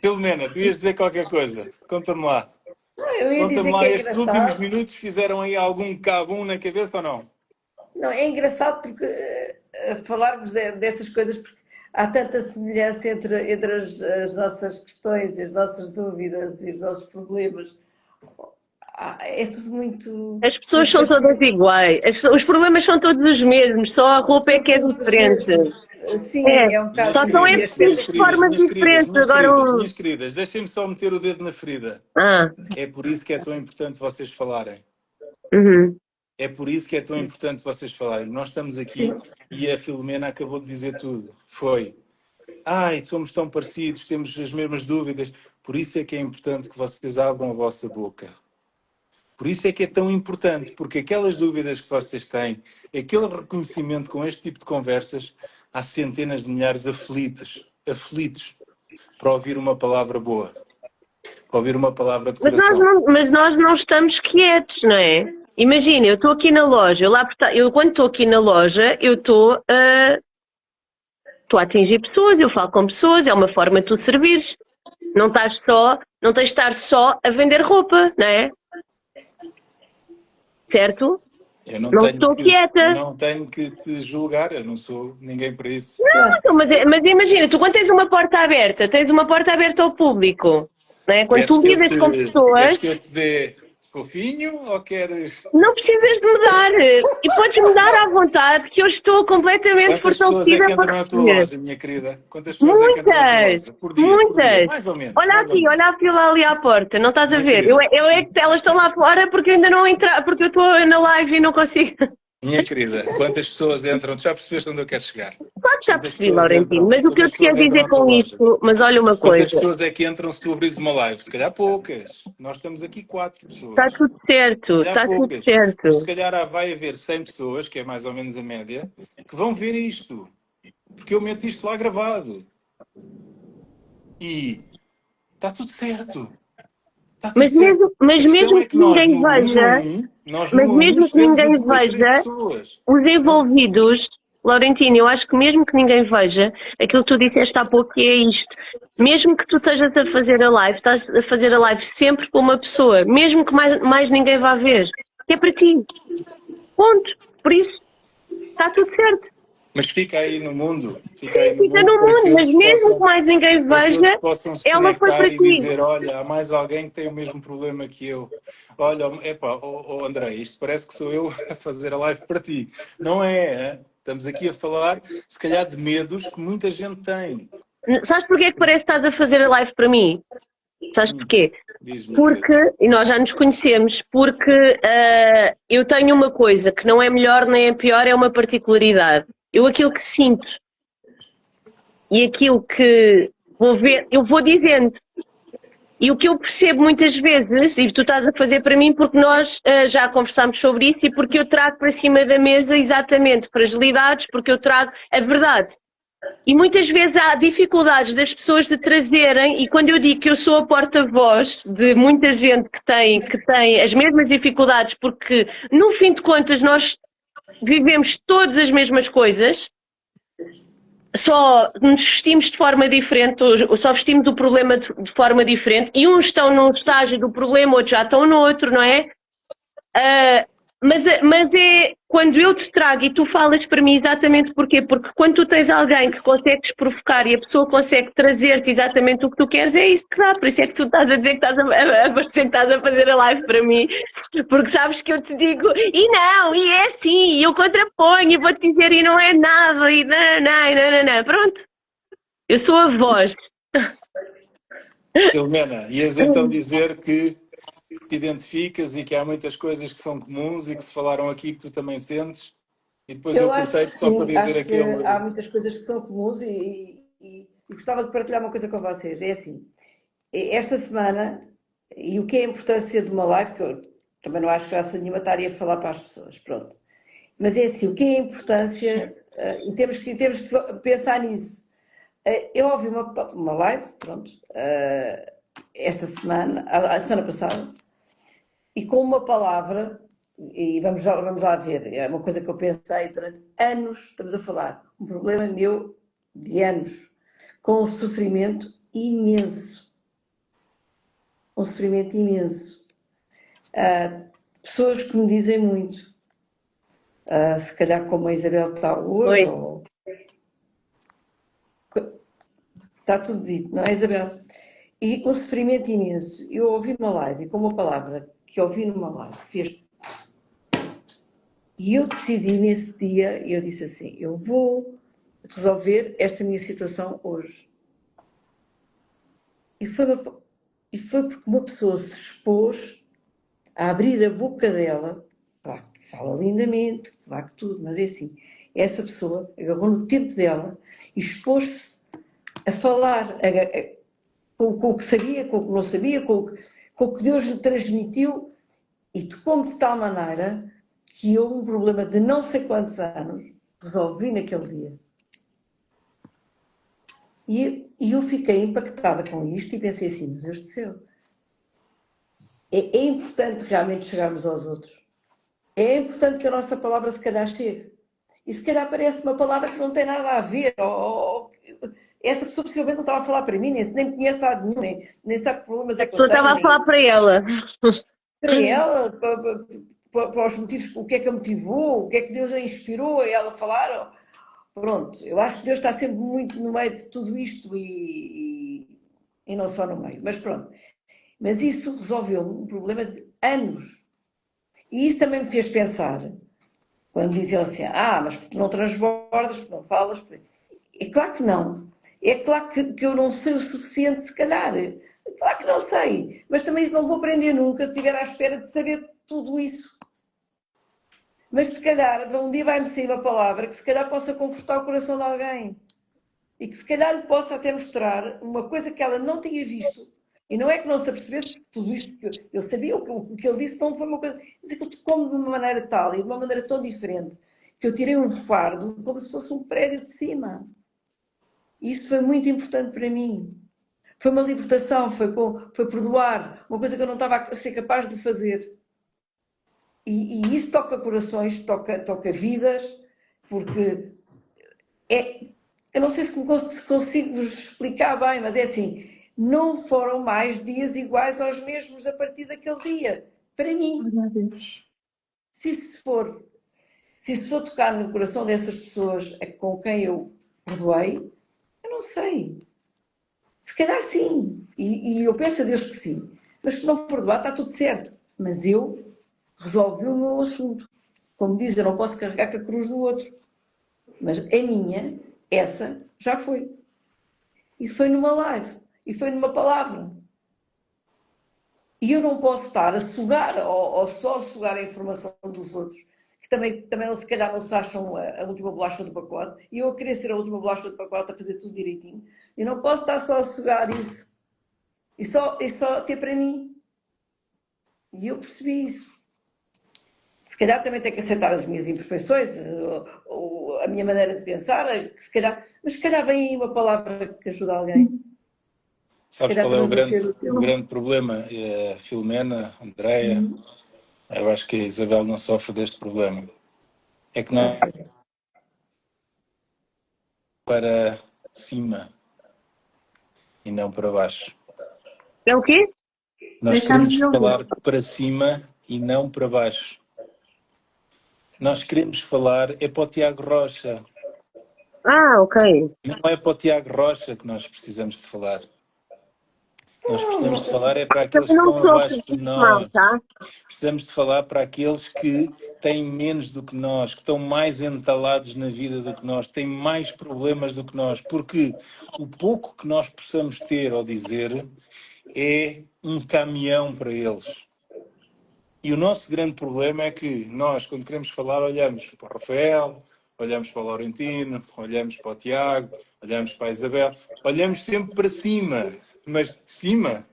Filomena, tu ias dizer qualquer coisa. Conta-me lá. Eu ia dizer Conta-me lá, que é estes últimos engraçado. minutos fizeram aí algum cabum na cabeça ou não? Não, é engraçado porque falarmos destas coisas, porque há tanta semelhança entre as nossas questões, as nossas dúvidas e os nossos problemas. É tudo muito. As pessoas são todas iguais. Os problemas são todos os mesmos, só a roupa é que é diferente. Sim, É. é um bocado. Só são vestidos de formas diferentes. Agora Minhas queridas, deixem-me só meter o dedo na ferida. É por isso que é tão importante vocês falarem. Uhum. É por isso que é tão importante vocês falarem. Nós estamos aqui e a Filomena acabou de dizer tudo. Foi. Somos tão parecidos, temos as mesmas dúvidas. Por isso é que é importante que vocês abram a vossa boca. Por isso é que é tão importante, porque aquelas dúvidas que vocês têm, aquele reconhecimento com este tipo de conversas, há centenas de milhares aflitos, para ouvir uma palavra boa, para ouvir uma palavra de coração. Mas nós não estamos quietos, não é? Imagina, eu estou aqui na loja, eu quando estou aqui na loja, eu estou a atingir pessoas, eu falo com pessoas, é uma forma de tu servires. Não tens de estar só a vender roupa, não é? Certo? Eu não estou quieta. Não tenho que te julgar, eu não sou ninguém para isso. Não, mas imagina, tu quando tens uma porta aberta ao público, não é? Quando tu lidas com pessoas... Queres que eu te dê fofinho ou queres... Não precisas de mudar. E podes mudar à vontade, que eu estou completamente fortalecida para para receber. Quantas pessoas é que entram na tua loja, minha querida? Quantas pessoas muitas, é que entram na tua loja? Por dia, muitas. Mais ou menos. Olha aqui, olha a fila ali à porta, não estás a ver? Elas estão lá fora porque eu ainda não entrar, porque eu estou na live e não consigo. Minha querida, quantas pessoas entram? Tu já percebeste onde eu quero chegar? Claro que já percebi, Laurentino, mas o que eu te quero dizer com isto, mas olha uma coisa. Quantas pessoas é que entram se tu abris uma live? Se calhar poucas. Nós estamos aqui 4 pessoas. Está tudo certo, está tudo certo. Se calhar vai haver 100 pessoas, que é mais ou menos a média, que vão ver isto. Porque eu meto isto lá gravado. E está tudo certo. Mas mesmo que ninguém veja, os envolvidos, Laurentino, eu acho que mesmo que ninguém veja, aquilo que tu disseste há pouco é isto. Mesmo que tu estejas a fazer a live, estás a fazer a live sempre com uma pessoa, mesmo que mais ninguém vá ver, que é para ti. Ponto. Por isso, está tudo certo. Mas fica aí no mundo. Fica no mundo, mas mesmo que mais ninguém veja, ela foi para ti. E dizer, olha, há mais alguém que tem o mesmo problema que eu. Olha, André, isto parece que sou eu a fazer a live para ti. Não é, hein? Estamos aqui a falar, se calhar, de medos que muita gente tem. Sabes porquê que parece que estás a fazer a live para mim? Sabes porquê? Porque, e nós já nos conhecemos, porque eu tenho uma coisa que não é melhor nem é pior, é uma particularidade. Eu aquilo que sinto e aquilo que vou ver, eu vou dizendo. E o que eu percebo muitas vezes, e tu estás a fazer para mim porque nós já conversámos sobre isso e porque eu trago para cima da mesa exatamente fragilidades, porque eu trago a verdade. E muitas vezes há dificuldades das pessoas de trazerem, e quando eu digo que eu sou a porta-voz de muita gente que tem as mesmas dificuldades, porque no fim de contas nós vivemos todas as mesmas coisas, só nos vestimos de forma diferente, só vestimos o problema de forma diferente, e uns estão num estágio do problema, outros já estão no outro, não é? Mas é quando eu te trago e tu falas para mim exatamente porquê? Porque quando tu tens alguém que consegues provocar e a pessoa consegue trazer-te exatamente o que tu queres, é isso que dá. Por isso é que tu estás a dizer que estás a parecer que estás a fazer a live para mim, porque sabes que eu te digo, e não, e é assim, e eu contraponho, e vou-te dizer, e não é nada, e não. Pronto, eu sou a voz. Filomena, ias então dizer que te identificas e que há muitas coisas que são comuns e que se falaram aqui que tu também sentes, e depois eu Eu acho que cortei-te só para sim, dizer acho que aquele. há muitas coisas que são comuns e gostava de partilhar uma coisa com vocês. É assim, esta semana, e o que é a importância de uma live, que eu também não acho graça nenhuma estar aí a falar para as pessoas, pronto. Mas é assim, o que é a importância, e temos que pensar nisso. Eu ouvi uma live, pronto, esta semana, a semana passada, e com uma palavra, e vamos lá ver, é uma coisa que eu pensei durante anos, estamos a falar, um problema meu de anos, com um sofrimento imenso. Um sofrimento imenso. Pessoas que me dizem muito, se calhar como a Isabel está hoje, Oi. ou... Está tudo dito, não é, Isabel? E um sofrimento imenso. Eu ouvi uma live, e com uma palavra que ouvi numa live, fez. E eu decidi nesse dia, eu disse assim, eu vou resolver esta minha situação hoje. E foi porque uma pessoa se expôs a abrir a boca dela, claro que fala lindamente, claro que tudo, mas é assim, essa pessoa agarrou no tempo dela e expôs-se a falar com o que sabia, com o que não sabia, com o que Deus lhe transmitiu, e tocou-me de tal maneira que eu, um problema de não sei quantos anos, resolvi naquele dia. E eu fiquei impactada com isto e pensei assim, meu Deus do céu, é importante realmente chegarmos aos outros. É importante que a nossa palavra se calhar chegue. E se calhar parece uma palavra que não tem nada a ver, ou essa pessoa possivelmente não estava a falar para mim, nem me conhece nada nenhum, nem sabe que problemas A é que eu pessoa estava tenho, a falar para ela. para ela, para os motivos, o que é que a motivou, o que é que Deus a inspirou a ela falar. Pronto, eu acho que Deus está sempre muito no meio de tudo isto e não só no meio, mas pronto. Mas isso resolveu um problema de anos. E isso também me fez pensar, quando diziam assim, mas tu não transbordas, tu não falas. É claro que não. É claro que eu não sei o suficiente, se calhar. É claro que não sei. Mas também não vou aprender nunca se estiver à espera de saber tudo isso. Mas se calhar, um dia vai-me sair uma palavra que se calhar possa confortar o coração de alguém. E que se calhar lhe possa até mostrar uma coisa que ela não tinha visto. E não é que não se apercebesse que tudo isto que eu sabia, o que ele disse não foi uma coisa. Mas aquilo tocou-me de uma maneira tal e de uma maneira tão diferente que eu tirei um fardo como se fosse um prédio de cima. E isso foi muito importante para mim. Foi uma libertação, foi perdoar, uma coisa que eu não estava a ser capaz de fazer. E isso toca corações, toca vidas, porque eu não sei se consigo vos explicar bem, mas é assim, não foram mais dias iguais aos mesmos a partir daquele dia. Para mim. Se isso for tocar no coração dessas pessoas com quem eu perdoei, eu não sei. Se calhar sim. E eu peço a Deus que sim. Mas se não perdoar, está tudo certo. Mas eu resolvi o meu assunto. Como diz, eu não posso carregar com a cruz do outro. Mas a minha, essa, já foi. E foi numa live. E foi numa palavra. E eu não posso estar a sugar, ou só a sugar a informação dos outros, que também não, se calhar não se acham a última bolacha do pacote, e eu a querer ser a última bolacha do pacote, a fazer tudo direitinho. Eu não posso estar só a sugar isso. E só ter para mim. E eu percebi isso. Se calhar também tenho que aceitar as minhas imperfeições, ou a minha maneira de pensar, mas se calhar vem aí uma palavra que ajuda alguém. Sabes qual é o grande problema, Filomena, Andreia? Eu acho que a Isabel não sofre deste problema. É que não para cima e não para baixo. É o quê? Nós Deixamos queremos de ouvir. falar para cima e não para baixo. Nós queremos falar é para o Tiago Rocha. Ah, ok. Não é para o Tiago Rocha que nós precisamos de falar. Nós precisamos de falar é para aqueles que Não estão sou abaixo de profissional, nós. tá? Precisamos de falar para aqueles que têm menos do que nós, que estão mais entalados na vida do que nós, têm mais problemas do que nós, porque o pouco que nós possamos ter ou dizer é um caminhão para eles. E o nosso grande problema é que nós, quando queremos falar, olhamos para o Rafael, olhamos para o Laurentino, olhamos para o Tiago, olhamos para a Isabel, olhamos sempre para cima. Mas de cima,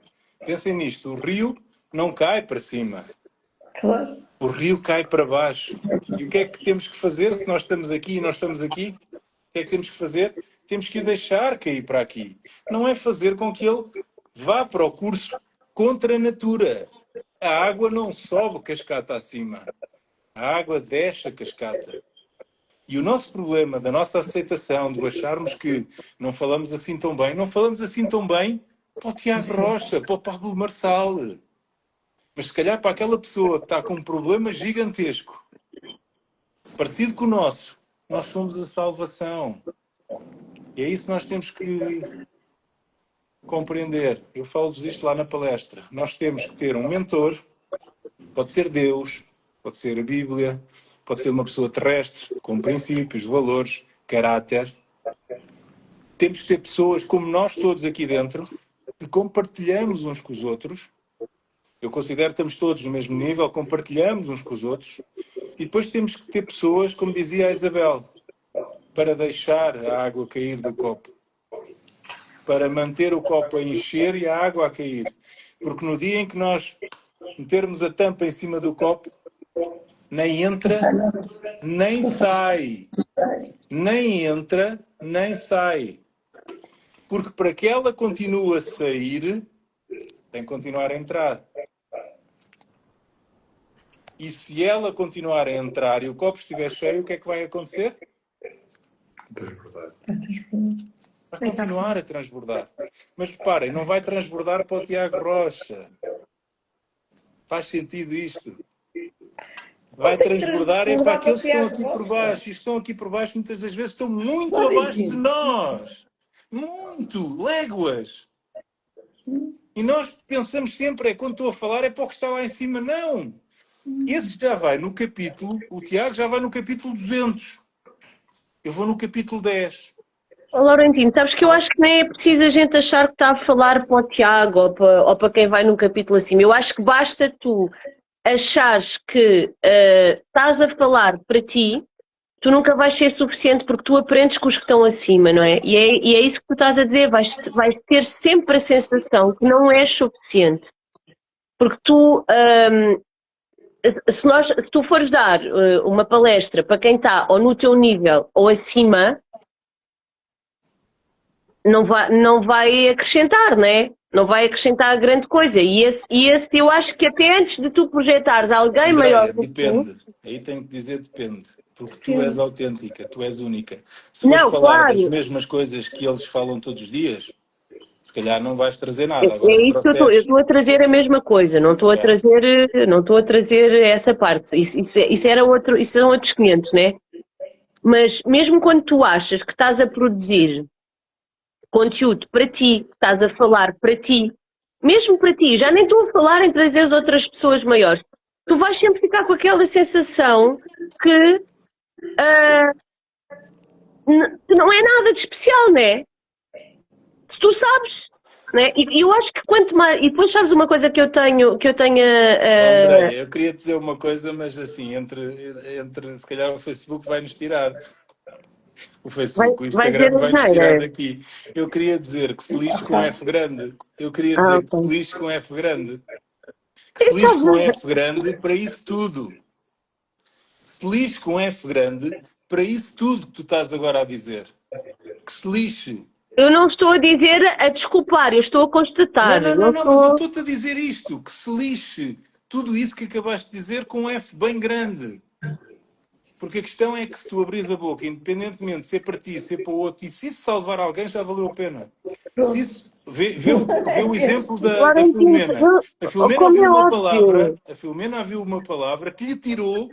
pensem nisto, o rio não cai para cima. Claro. O rio cai para baixo. E o que é que temos que fazer se nós estamos aqui e nós estamos aqui? O que é que temos que fazer? Temos que o deixar cair para aqui. Não é fazer com que ele vá para o curso contra a natura. A água não sobe cascata acima. A água desce a cascata. E o nosso problema da nossa aceitação, de acharmos que não falamos assim tão bem, não falamos assim tão bem para o Tiago Rocha, para o Pablo Marçal. Mas se calhar para aquela pessoa que está com um problema gigantesco, parecido com o nosso, nós somos a salvação. E é isso que nós temos que compreender. Eu falo-vos isto lá na palestra. Nós temos que ter um mentor, pode ser Deus, pode ser a Bíblia, pode ser uma pessoa terrestre, com princípios, valores, caráter. Temos que ter pessoas como nós todos aqui dentro, que compartilhamos uns com os outros. Eu considero que estamos todos no mesmo nível, compartilhamos uns com os outros. E depois temos que ter pessoas, como dizia a Isabel, para deixar a água cair do copo. Para manter o copo a encher e a água a cair. Porque no dia em que nós metermos a tampa em cima do copo, nem entra, nem sai. Nem entra, nem sai. Porque para que ela continue a sair, tem que continuar a entrar. E se ela continuar a entrar e o copo estiver cheio, o que é que vai acontecer? Transbordar. Vai continuar a transbordar. Mas reparem, não vai transbordar para o Tiago Rocha. Faz sentido isto? Vai transbordar é para aqueles que estão aqui por baixo. E estão aqui por baixo muitas das vezes estão muito abaixo de nós. Muito. Léguas. E nós pensamos sempre, quando estou a falar, é para o que está lá em cima. Não. Esse já vai no capítulo, o Tiago já vai no capítulo 200. Eu vou no capítulo 10. Ô, Laurentino, sabes que eu acho que nem é preciso a gente achar que está a falar para o Tiago ou para quem vai num capítulo acima. Eu acho que basta tu achares que estás a falar para ti, tu nunca vais ser suficiente porque tu aprendes com os que estão acima, não é? E é isso que tu estás a dizer, vais ter sempre a sensação que não és suficiente. Porque tu, se tu fores dar uma palestra para quem está ou no teu nível ou acima, não vai acrescentar, não é? Não vai acrescentar grande coisa. E esse eu acho que até antes de tu projetares alguém Andréia, maior do que depende. tu... Aí tenho que dizer depende. Porque tu és autêntica, tu és única. Se fores Não, falar das claro. mesmas coisas que eles falam todos os dias, se calhar não vais trazer nada. É Agora, se isso que eu trouxeres... estou a trazer a mesma coisa, não estou a trazer essa parte. Isso são outros 500, né? Mas mesmo quando tu achas que estás a produzir conteúdo para ti, que estás a falar para ti, mesmo para ti, já nem estou a falar em trazer as outras pessoas maiores, tu vais sempre ficar com aquela sensação que não é nada de especial, né? Se tu sabes, né? E eu acho que quanto mais. E depois sabes uma coisa que eu tenho. Andréia, eu queria dizer uma coisa, mas assim, entre se calhar o Facebook vai-nos tirar. O Facebook, o Instagram vai-nos tirar daqui. Eu queria dizer que se lixe com F grande. Eu queria dizer que se lixe com F grande. Que se lixe com F grande para isso tudo. Se lixe com F grande para isso tudo que tu estás agora a dizer. Que se lixe. Eu não estou a dizer a desculpar, eu estou a constatar. Não, mas eu estou-te a dizer isto. Que se lixe tudo isso que acabaste de dizer com F bem grande. Porque a questão é que se tu abris a boca, independentemente de ser para ti, ser para o outro, e se isso salvar alguém, já valeu a pena. Se isso, vê o exemplo da Florentino, Filomena. A Filomena como ouviu é uma óbvio. palavra, a Filomena ouviu uma palavra que lhe tirou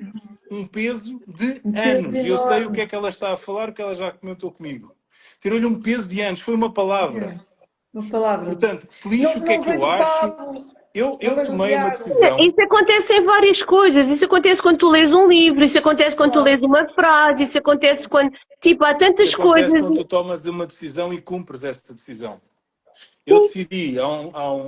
um peso de Um peso anos. E eu sei o que enorme. é que ela está a falar, o que ela já comentou comigo. Tirou-lhe um peso de anos, foi uma palavra. Uma palavra. Portanto, que se lixe o que é Não que veio eu do acho. papo, Eu não veio do tomei uma diabo. decisão. Isso acontece em várias coisas. Isso acontece quando tu lês um livro, isso acontece quando tu lês uma frase, isso acontece quando. Tipo, há tantas Isso acontece coisas. quando tu tomas uma decisão e cumpres essa decisão. Eu decidi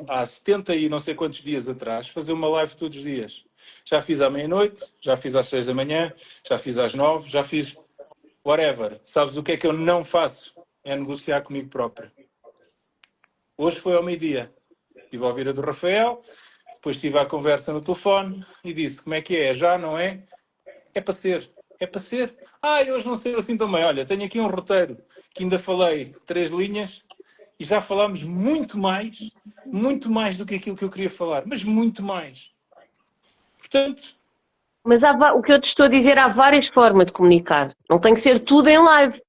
há 70 e não sei quantos dias atrás fazer uma live todos os dias. Já fiz à meia-noite, já fiz às 6 da manhã, já fiz às 9, já fiz whatever. Sabes o que é que eu não faço? É negociar comigo próprio. Hoje foi ao meio-dia. Estive a ouvir a do Rafael, depois tive a conversa no telefone e disse como é que é? Já, não é? É para ser. É para ser. Hoje não sei assim também. Olha, tenho aqui um roteiro que ainda falei 3 linhas e já falámos muito mais do que aquilo que eu queria falar, mas muito mais. Portanto, Mas o que eu te estou a dizer, há várias formas de comunicar. Não tem que ser tudo em live.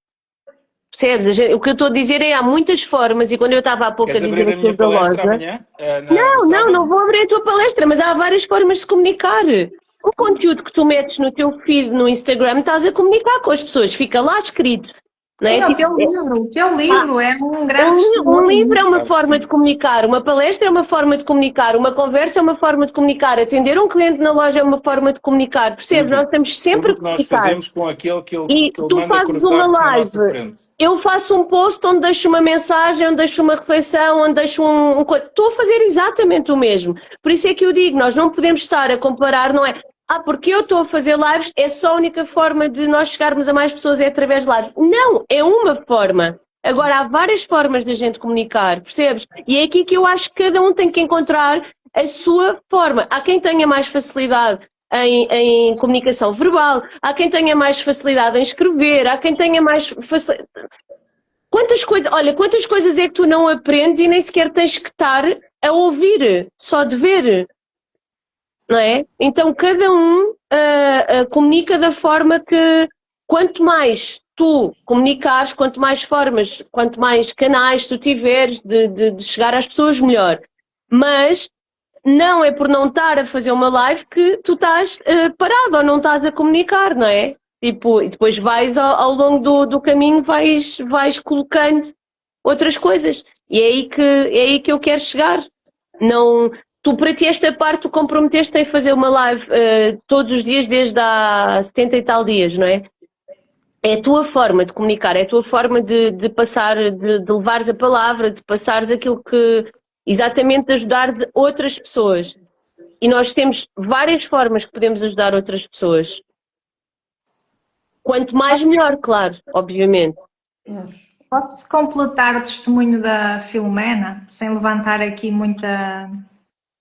Percebes? O que eu estou a dizer é há muitas formas, e quando eu estava há pouco a queres dizer abrir a minha aquilo da palestra loja. amanhã? No Não, sábado? não vou abrir a tua palestra, mas há várias formas de comunicar. O conteúdo que tu metes no teu feed no Instagram, estás a comunicar com as pessoas, fica lá escrito. Não Sim, é? Tipo, o teu livro é um grande um livro é testemunho. uma Claro que forma sim. de comunicar, uma palestra é uma forma de comunicar, uma conversa é uma forma de comunicar, atender um cliente na loja é uma forma de comunicar, percebes? Nós estamos Tudo sempre o a que nós comunicar. fazemos com aquele que E ele tu manda fazes uma cruzar-se na nossa live, frente. eu faço um post onde deixo uma mensagem, onde deixo uma reflexão, onde deixo um coisa. Estou a fazer exatamente o mesmo. Por isso é que eu digo, nós não podemos estar a comparar, não é? Porque eu estou a fazer lives, é só a única forma de nós chegarmos a mais pessoas é através de lives. Não, é uma forma. Agora, há várias formas de a gente comunicar, percebes? E é aqui que eu acho que cada um tem que encontrar a sua forma. Há quem tenha mais facilidade em comunicação verbal, há quem tenha mais facilidade em escrever, há quem tenha mais facilidade. Quantas coisas é que tu não aprendes e nem sequer tens que estar a ouvir, só de ver, não é? Então cada um comunica da forma que, quanto mais tu comunicares, quanto mais formas, quanto mais canais tu tiveres de chegar às pessoas, melhor. Mas não é por não estar a fazer uma live que tu estás parado ou não estás a comunicar, não é? Tipo, e depois vais ao longo do caminho, vais colocando outras coisas. E é aí que eu quero chegar. Não, tu, para ti, esta parte, tu comprometeste em fazer uma live todos os dias desde há 70 e tal dias, não é? É a tua forma de comunicar, é a tua forma de passar, de levares a palavra, de passares aquilo que, exatamente, de ajudares outras pessoas. E nós temos várias formas que podemos ajudar outras pessoas. Quanto mais, melhor, claro, obviamente. Posso completar o testemunho da Filomena, sem levantar aqui muita.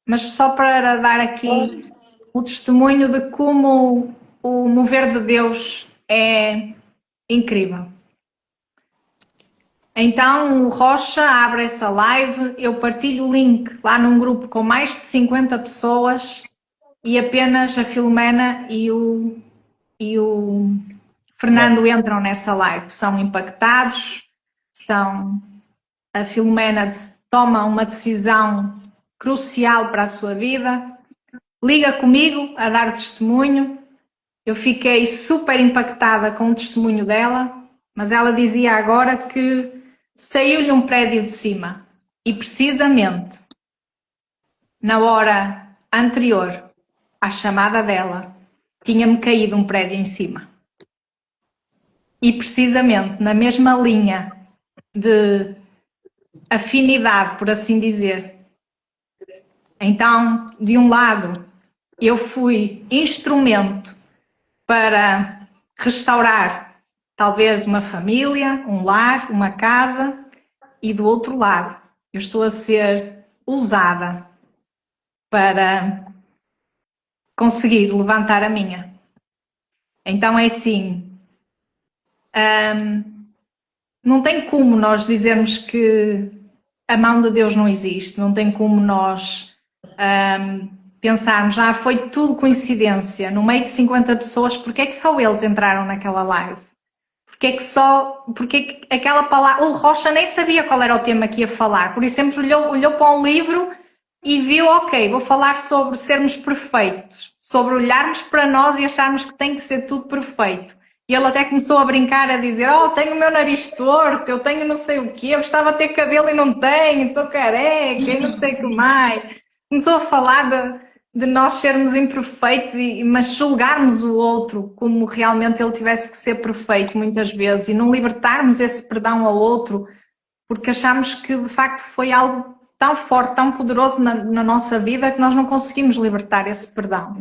Mas só para dar aqui o testemunho de como o mover de Deus é incrível. Então o Rocha abre essa live, eu partilho o link lá num grupo com mais de 50 pessoas e apenas a Filomena e o Fernando entram nessa live. São impactados, a Filomena toma uma decisão crucial para a sua vida, liga comigo a dar testemunho. Eu fiquei super impactada com o testemunho dela, mas ela dizia agora que saiu-lhe um prédio de cima e precisamente na hora anterior à chamada dela tinha-me caído um prédio em cima. E precisamente na mesma linha de afinidade, por assim dizer. Então, de um lado, eu fui instrumento para restaurar talvez uma família, um lar, uma casa, e do outro lado, eu estou a ser usada para conseguir levantar a minha. Então é assim, não tem como nós dizermos que a mão de Deus não existe, não tem como nós pensarmos, foi tudo coincidência, no meio de 50 pessoas, porque é que só eles entraram naquela live? Porque é que aquela palavra, o Rocha nem sabia qual era o tema que ia falar, por exemplo, olhou para um livro e viu, ok, vou falar sobre sermos perfeitos, sobre olharmos para nós e acharmos que tem que ser tudo perfeito. E ele até começou a brincar, a dizer, tenho o meu nariz torto, eu tenho não sei o quê, eu gostava de ter cabelo e não tenho, sou careca e não sei o que mais. Começou a falar de nós sermos imperfeitos, mas julgarmos o outro como realmente ele tivesse que ser perfeito muitas vezes e não libertarmos esse perdão ao outro, porque achamos que de facto foi algo tão forte, tão poderoso na nossa vida que nós não conseguimos libertar esse perdão.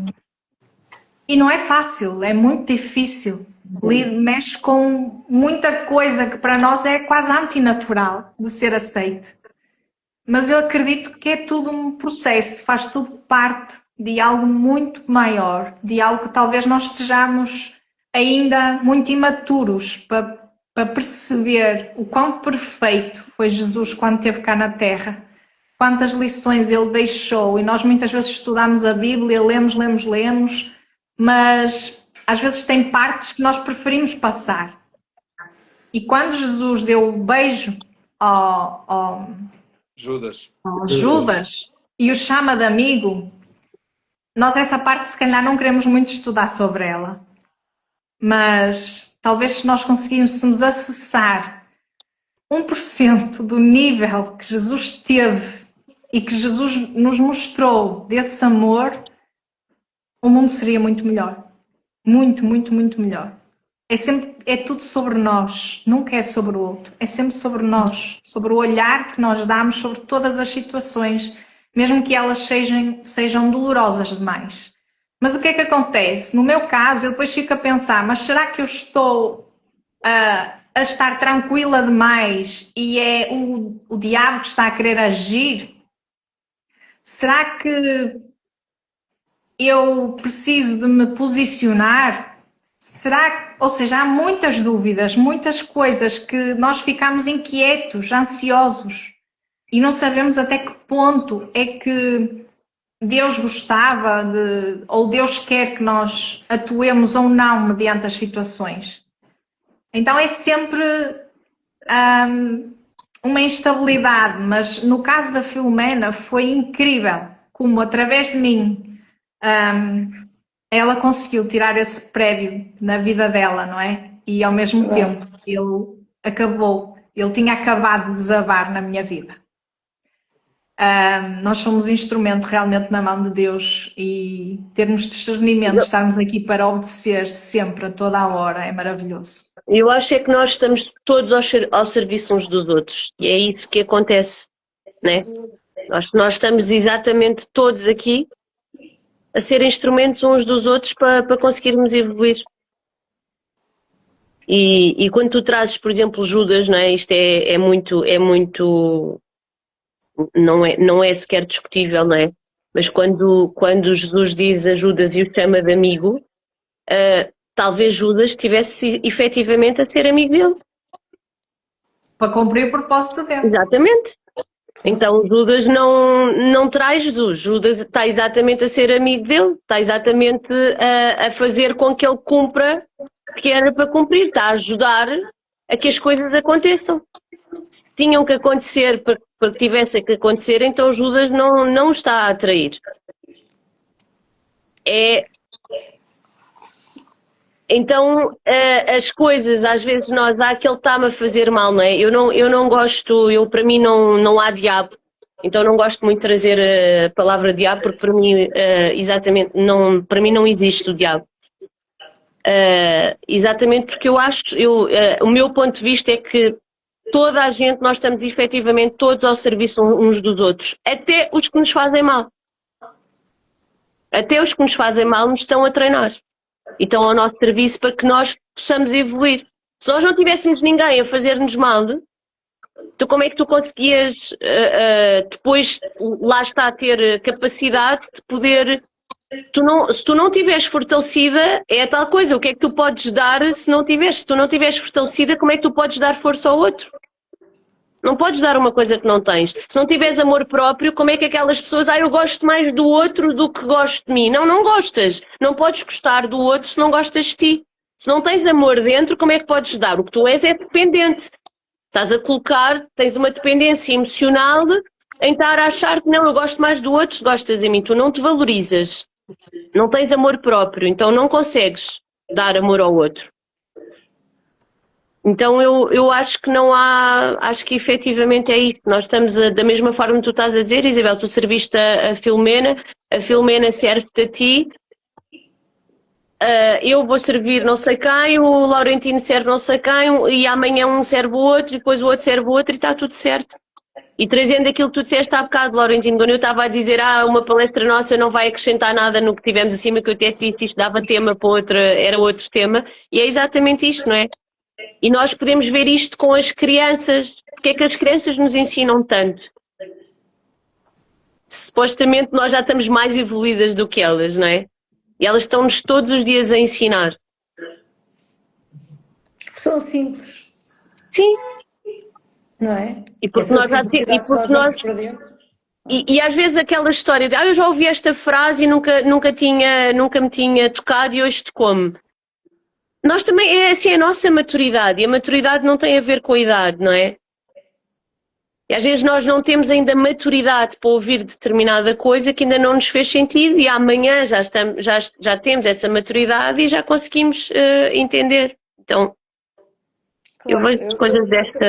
E não é fácil, é muito difícil. Mexe com muita coisa que para nós é quase antinatural de ser aceite. Mas eu acredito que é tudo um processo, faz tudo parte de algo muito maior, de algo que talvez nós estejamos ainda muito imaturos para perceber o quão perfeito foi Jesus quando esteve cá na Terra, quantas lições ele deixou, e nós muitas vezes estudamos a Bíblia, lemos, mas às vezes tem partes que nós preferimos passar. E quando Jesus deu o beijo ao Judas e o chama de amigo, nós essa parte se calhar não queremos muito estudar sobre ela, mas talvez se nós conseguíssemos acessar 1% do nível que Jesus teve e que Jesus nos mostrou desse amor, o mundo seria muito melhor. Muito, muito, muito melhor. É tudo sobre nós, nunca é sobre o outro. É sempre sobre nós, sobre o olhar que nós damos sobre todas as situações, mesmo que elas sejam dolorosas demais. Mas o que é que acontece? No meu caso, eu depois fico a pensar, mas será que eu estou a estar tranquila demais e é o diabo que está a querer agir? Será que eu preciso de me posicionar? Ou seja, há muitas dúvidas, muitas coisas que nós ficamos inquietos, ansiosos e não sabemos até que ponto é que Deus gostava ou Deus quer que nós atuemos ou não mediante as situações. Então é sempre uma instabilidade, mas no caso da Filomena foi incrível como através de mim ela conseguiu tirar esse prédio na vida dela, não é? E ao mesmo tempo ele tinha acabado de desabar na minha vida. Nós somos instrumento realmente na mão de Deus e termos discernimento, estarmos aqui para obedecer sempre, a toda a hora, é maravilhoso. Eu acho é que nós estamos todos ao serviço uns dos outros e é isso que acontece, né? Nós estamos exatamente todos aqui a ser instrumentos uns dos outros para conseguirmos evoluir. E quando tu trazes, por exemplo, Judas, não é? Isto é muito não é sequer discutível, não é? Mas quando Jesus diz a Judas e o chama de amigo, talvez Judas estivesse efetivamente a ser amigo dele. Para cumprir o propósito dele. Exatamente. Então Judas não traz Jesus. Judas está exatamente a ser amigo dele, está exatamente a fazer com que ele cumpra o que era para cumprir, está a ajudar a que as coisas aconteçam. Se tinham que acontecer para que tivessem que acontecer, então Judas não está a atrair. Então as coisas, às vezes há aquele está-me a fazer mal, não é? Eu não gosto, para mim não há diabo, então não gosto muito de trazer a palavra diabo, porque para mim, para mim não existe o diabo. Exatamente porque eu acho, o meu ponto de vista é que toda a gente, nós estamos efetivamente todos ao serviço uns dos outros, até os que nos fazem mal. Até os que nos fazem mal nos estão a treinar. E estão ao nosso serviço para que nós possamos evoluir. Se nós não tivéssemos ninguém a fazer-nos mal, então como é que tu conseguias depois, lá está, ter capacidade de poder... Se tu não estiveres fortalecida, é a tal coisa, o que é que tu podes dar se não tiveres? Se tu não estiveres fortalecida, como é que tu podes dar força ao outro? Não podes dar uma coisa que não tens. Se não tiveres amor próprio, como é que aquelas pessoas, eu gosto mais do outro do que gosto de mim? Não, não gostas. Não podes gostar do outro se não gostas de ti. Se não tens amor dentro, como é que podes dar? O que tu és é dependente. Estás a colocar, tens uma dependência emocional em estar a achar que não, eu gosto mais do outro, gostas de mim. Tu não te valorizas. Não tens amor próprio, então não consegues dar amor ao outro. Então eu acho que não há, acho que efetivamente é isso. Nós estamos, da mesma forma que tu estás a dizer, Isabel, tu serviste a Filomena serve-te a ti, eu vou servir não sei quem, o Laurentino serve não sei quem, e amanhã um serve o outro, e depois o outro serve o outro, e está tudo certo. E trazendo aquilo que tu disseste há bocado, Laurentino, quando eu estava a dizer, uma palestra nossa não vai acrescentar nada no que tivemos acima, que eu até disse, isto dava tema para outra, era outro tema, e é exatamente isto, não é? E nós podemos ver isto com as crianças. Porque é que as crianças nos ensinam tanto? Supostamente nós já estamos mais evoluídas do que elas, não é? E elas estão-nos todos os dias a ensinar. São simples, Sim. não é? E porque Essa nós já simplicidade que nós vamos para dentro. E às vezes aquela história de eu já ouvi esta frase e nunca me tinha tocado e hoje tocou-me. Nós também, é assim a nossa maturidade, e a maturidade não tem a ver com a idade, não é? E às vezes nós não temos ainda maturidade para ouvir determinada coisa que ainda não nos fez sentido e amanhã já temos essa maturidade e já conseguimos entender. Então, Claro, eu vejo coisas desta...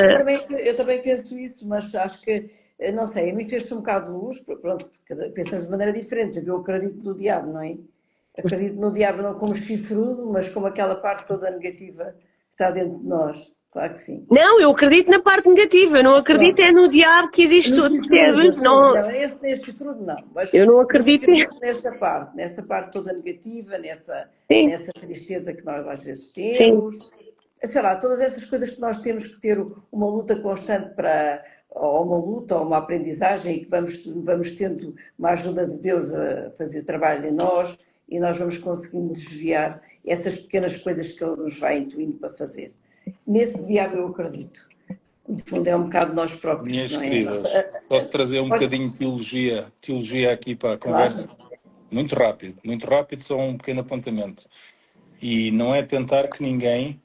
eu também penso isso, mas acho que, não sei, a mim fez-se um bocado de luz, pronto, pensamos de maneira diferente, eu acredito no diabo, não é? Acredito no diabo não como chifrudo, mas como aquela parte toda negativa que está dentro de nós, claro que sim. Não, eu acredito na parte negativa, eu não acredito Pronto. é no diabo que existe No tudo, chifrudo, percebes? não, nesse chifrudo não, mas Eu não eu acredito acredito nessa parte toda negativa, Sim, nessa tristeza que nós às vezes sim, temos, sei lá, todas essas coisas que nós temos que ter uma luta constante para, ou uma luta, ou uma aprendizagem, e que vamos tendo uma ajuda de Deus a fazer trabalho em nós, e nós vamos conseguindo desviar essas pequenas coisas que Ele nos vai intuindo para fazer. Nesse diabo eu acredito. No fundo é um bocado nós próprios, Minhas não é? queridas, posso trazer um bocadinho de teologia aqui para a conversa? Claro. Muito rápido, só um pequeno apontamento. E não é tentar que ninguém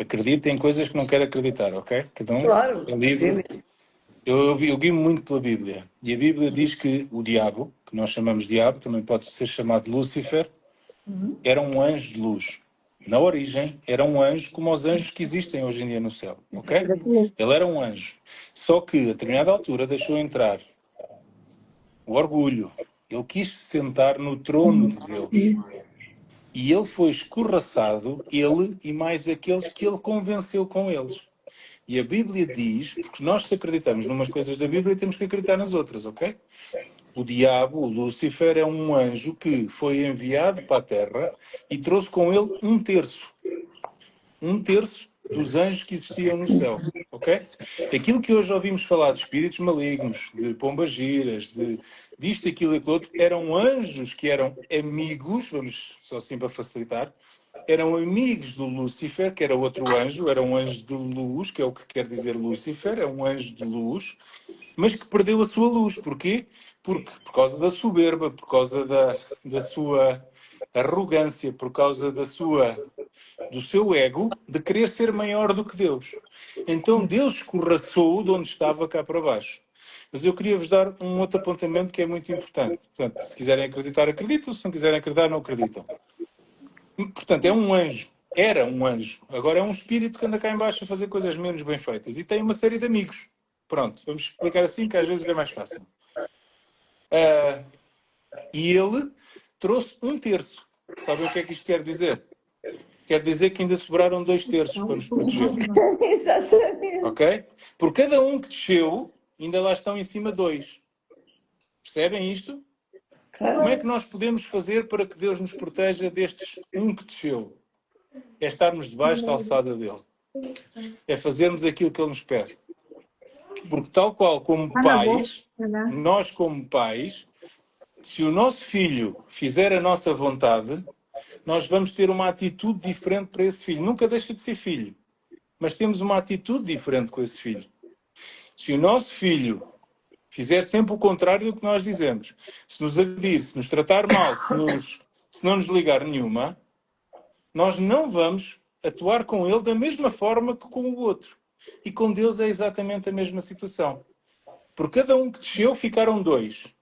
acredite em coisas que não quer acreditar, ok? Cada um Claro, é livre. Eu guio muito pela Bíblia. E a Bíblia diz que o diabo, que nós chamamos diabo, também pode ser chamado Lúcifer, era um anjo de luz. Na origem, era um anjo como os anjos que existem hoje em dia no céu, ok? Ele era um anjo. Só que, a determinada altura, deixou entrar o orgulho. Ele quis se sentar no trono de Deus. E ele foi escorraçado, ele e mais aqueles que ele convenceu com eles. E a Bíblia diz, porque nós se acreditamos numas coisas da Bíblia, temos que acreditar nas outras, ok? O diabo, o Lúcifer, é um anjo que foi enviado para a Terra e trouxe com ele um terço dos anjos que existiam no céu, ok? Aquilo que hoje ouvimos falar de espíritos malignos, de pombagiras, disto, aquilo e aquilo outro, eram anjos que eram amigos, vamos só assim para facilitar, eram amigos do Lúcifer, que era outro anjo, era um anjo de luz, que é o que quer dizer Lúcifer, é um anjo de luz, mas que perdeu a sua luz. Porquê? Porque, por causa da soberba, por causa da sua arrogância, por causa do seu ego, de querer ser maior do que Deus. Então Deus escorraçou de onde estava cá para baixo. Mas eu queria vos dar um outro apontamento que é muito importante. Portanto, se quiserem acreditar, acreditam. Se não quiserem acreditar, não acreditam. Portanto, é um anjo. Era um anjo. Agora é um espírito que anda cá em baixo a fazer coisas menos bem feitas. E tem uma série de amigos. Pronto, vamos explicar assim, que às vezes é mais fácil. E ele trouxe um terço. Sabem o que é que isto quer dizer? Quer dizer que ainda sobraram 2 terços para nos proteger. Exatamente. Ok? Por cada um que desceu, ainda lá estão em cima 2. Percebem isto? Como é que nós podemos fazer para que Deus nos proteja destes um que desceu? É estarmos debaixo da alçada dele. É fazermos aquilo que ele nos pede. Porque tal qual como pais, nós como pais, se o nosso filho fizer a nossa vontade, nós vamos ter uma atitude diferente para esse filho. Nunca deixa de ser filho. mas temos uma atitude diferente com esse filho. Se o nosso filho fizer sempre o contrário do que nós dizemos, se nos agredir, se nos tratar mal, se não nos ligar nenhuma, nós não vamos atuar com ele da mesma forma que com o outro. E com Deus é exatamente a mesma situação. Por cada um que desceu, ficaram 2.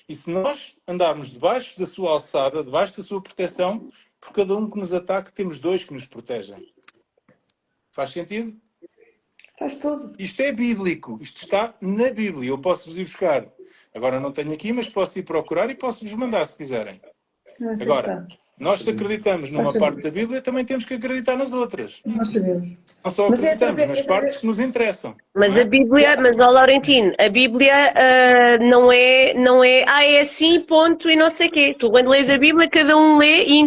E se nós andarmos debaixo da sua alçada, debaixo da sua proteção, por cada um que nos ataque, temos 2 que nos protegem. Faz sentido? Faz tudo. Isto é bíblico. Isto está na Bíblia. Eu posso-vos ir buscar. Agora não tenho aqui, mas posso ir procurar e posso-vos mandar, se quiserem. Não sei Agora, nós se acreditamos numa parte da Bíblia, também temos que acreditar nas outras. Nós sabemos. Não só Mas é acreditamos através- nas partes que nos interessam. Mas não é? a Bíblia, mas ó Laurentino, a Bíblia não é assim, ponto, e não sei o quê. Tu quando lês a Bíblia, cada um lê e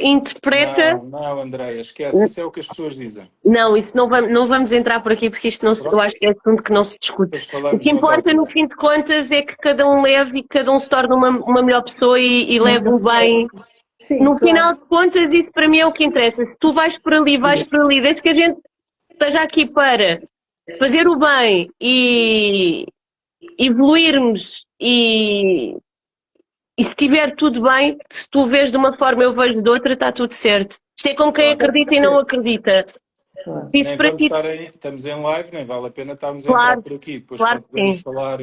interpreta. Não, Andréia, esquece. Isso é o que as pessoas dizem. Não, isso não vamos entrar por aqui porque isto não eu acho que é assunto que não se discute. Depois falamos O que noutra importa, no altura. fim de contas, é que cada um leve e que cada um se torne uma melhor pessoa e leve o bem. Sim, No claro. final de contas, isso para mim é o que interessa. Se tu vais por ali, desde que a gente esteja aqui para fazer o bem e evoluirmos e se estiver tudo bem, se tu vês de uma forma eu vejo de outra, está tudo certo. Isto é como quem acredita e não acredita. Claro. Se isso Nem para vamos ti, estar aí, estamos em live, nem vale a pena estarmos a Claro, entrar por aqui. Depois claro que podemos sim. falar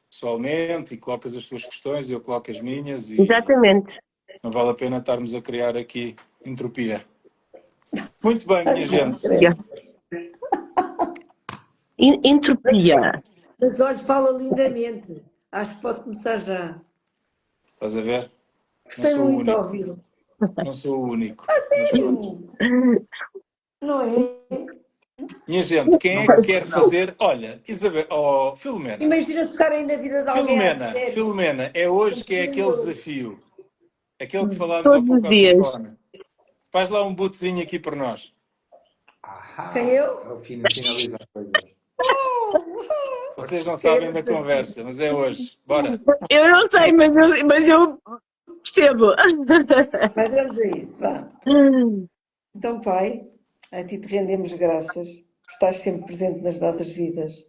pessoalmente e colocas as tuas questões e eu coloco as minhas e Exatamente. não vale a pena estarmos a criar aqui entropia. Muito bem, minha gente. Entropia. Mas olha, fala lindamente. Acho que posso começar já. Estás a ver? Gostei sou o muito de único. ouvi-lo. Não sou o único. Mas pronto. Não é? Minha gente, quem é que quer fazer? Olha, Isabel, Filomena. Imagina tocar aí na vida de alguém. a sério. Filomena, é hoje que é aquele desafio. Aquele que falámos Todos há pouco os ao dias. telefone. Faz lá um bootzinho aqui por nós. Quem eu? Ao fim, finalizar as coisas. Vocês não sabem da conversa, mas é hoje. Bora. Eu não sei, mas eu percebo. Mas vamos a isso, vá. Então, Pai, a Ti te rendemos graças por estar sempre presente nas nossas vidas,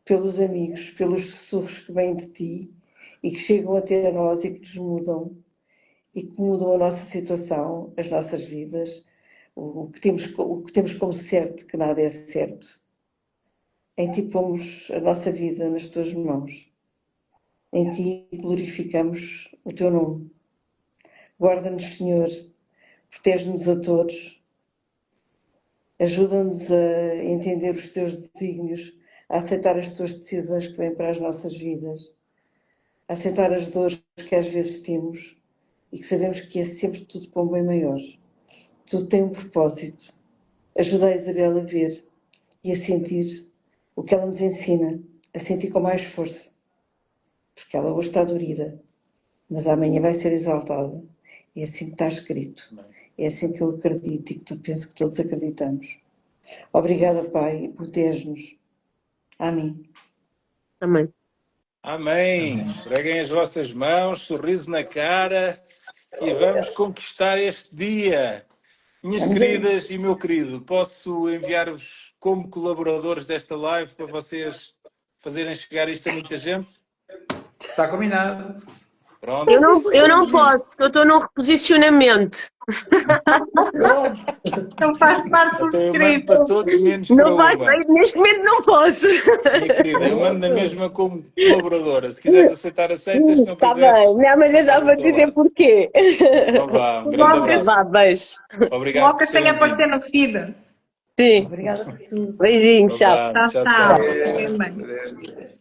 pelos amigos, pelos sussurros que vêm de Ti e que chegam até a nós e que nos mudam e que mudam a nossa situação, as nossas vidas, o que temos como certo, que nada é certo. Em Ti pomos a nossa vida nas Tuas mãos. Em Ti glorificamos o Teu nome. Guarda-nos, Senhor, protege-nos a todos. Ajuda-nos a entender os Teus desígnios, a aceitar as Tuas decisões que vêm para as nossas vidas, a aceitar as dores que às vezes temos e que sabemos que é sempre tudo para um bem maior. Tudo tem um propósito. Ajuda a Isabel a ver e a sentir o que ela nos ensina, a sentir com mais força. Porque ela hoje está dorida, mas amanhã vai ser exaltada. É assim que está escrito. É assim que eu acredito e que penso que todos acreditamos. Obrigada, Pai, e protege-nos. Amém. Amém. Amém. Preguem as vossas mãos, sorriso na cara e vamos conquistar este dia. Minhas queridas e meu querido, posso enviar-vos como colaboradores desta live para vocês fazerem chegar isto a muita gente? Está combinado. Pronto. Eu não posso, eu estou num reposicionamento. Não faz parte do Então eu mando escrito. para todos menos para Não vai, uma. neste momento não posso. Minha querida, eu mando na mesma como colaboradora. Se quiseres aceitar, aceitas. Se não Está quiseres, bem, minha mãe já vou dizer porquê. então vá. Um grande abraço. Vá, beijo. Obrigado. Coloca por sem terem aparecer vindo. no feed. Sim, Obrigada por tudo. beijinho, Então tchau. vá. Tchau, Tchau, tchau. tchau. Fiquem bem. Adeus.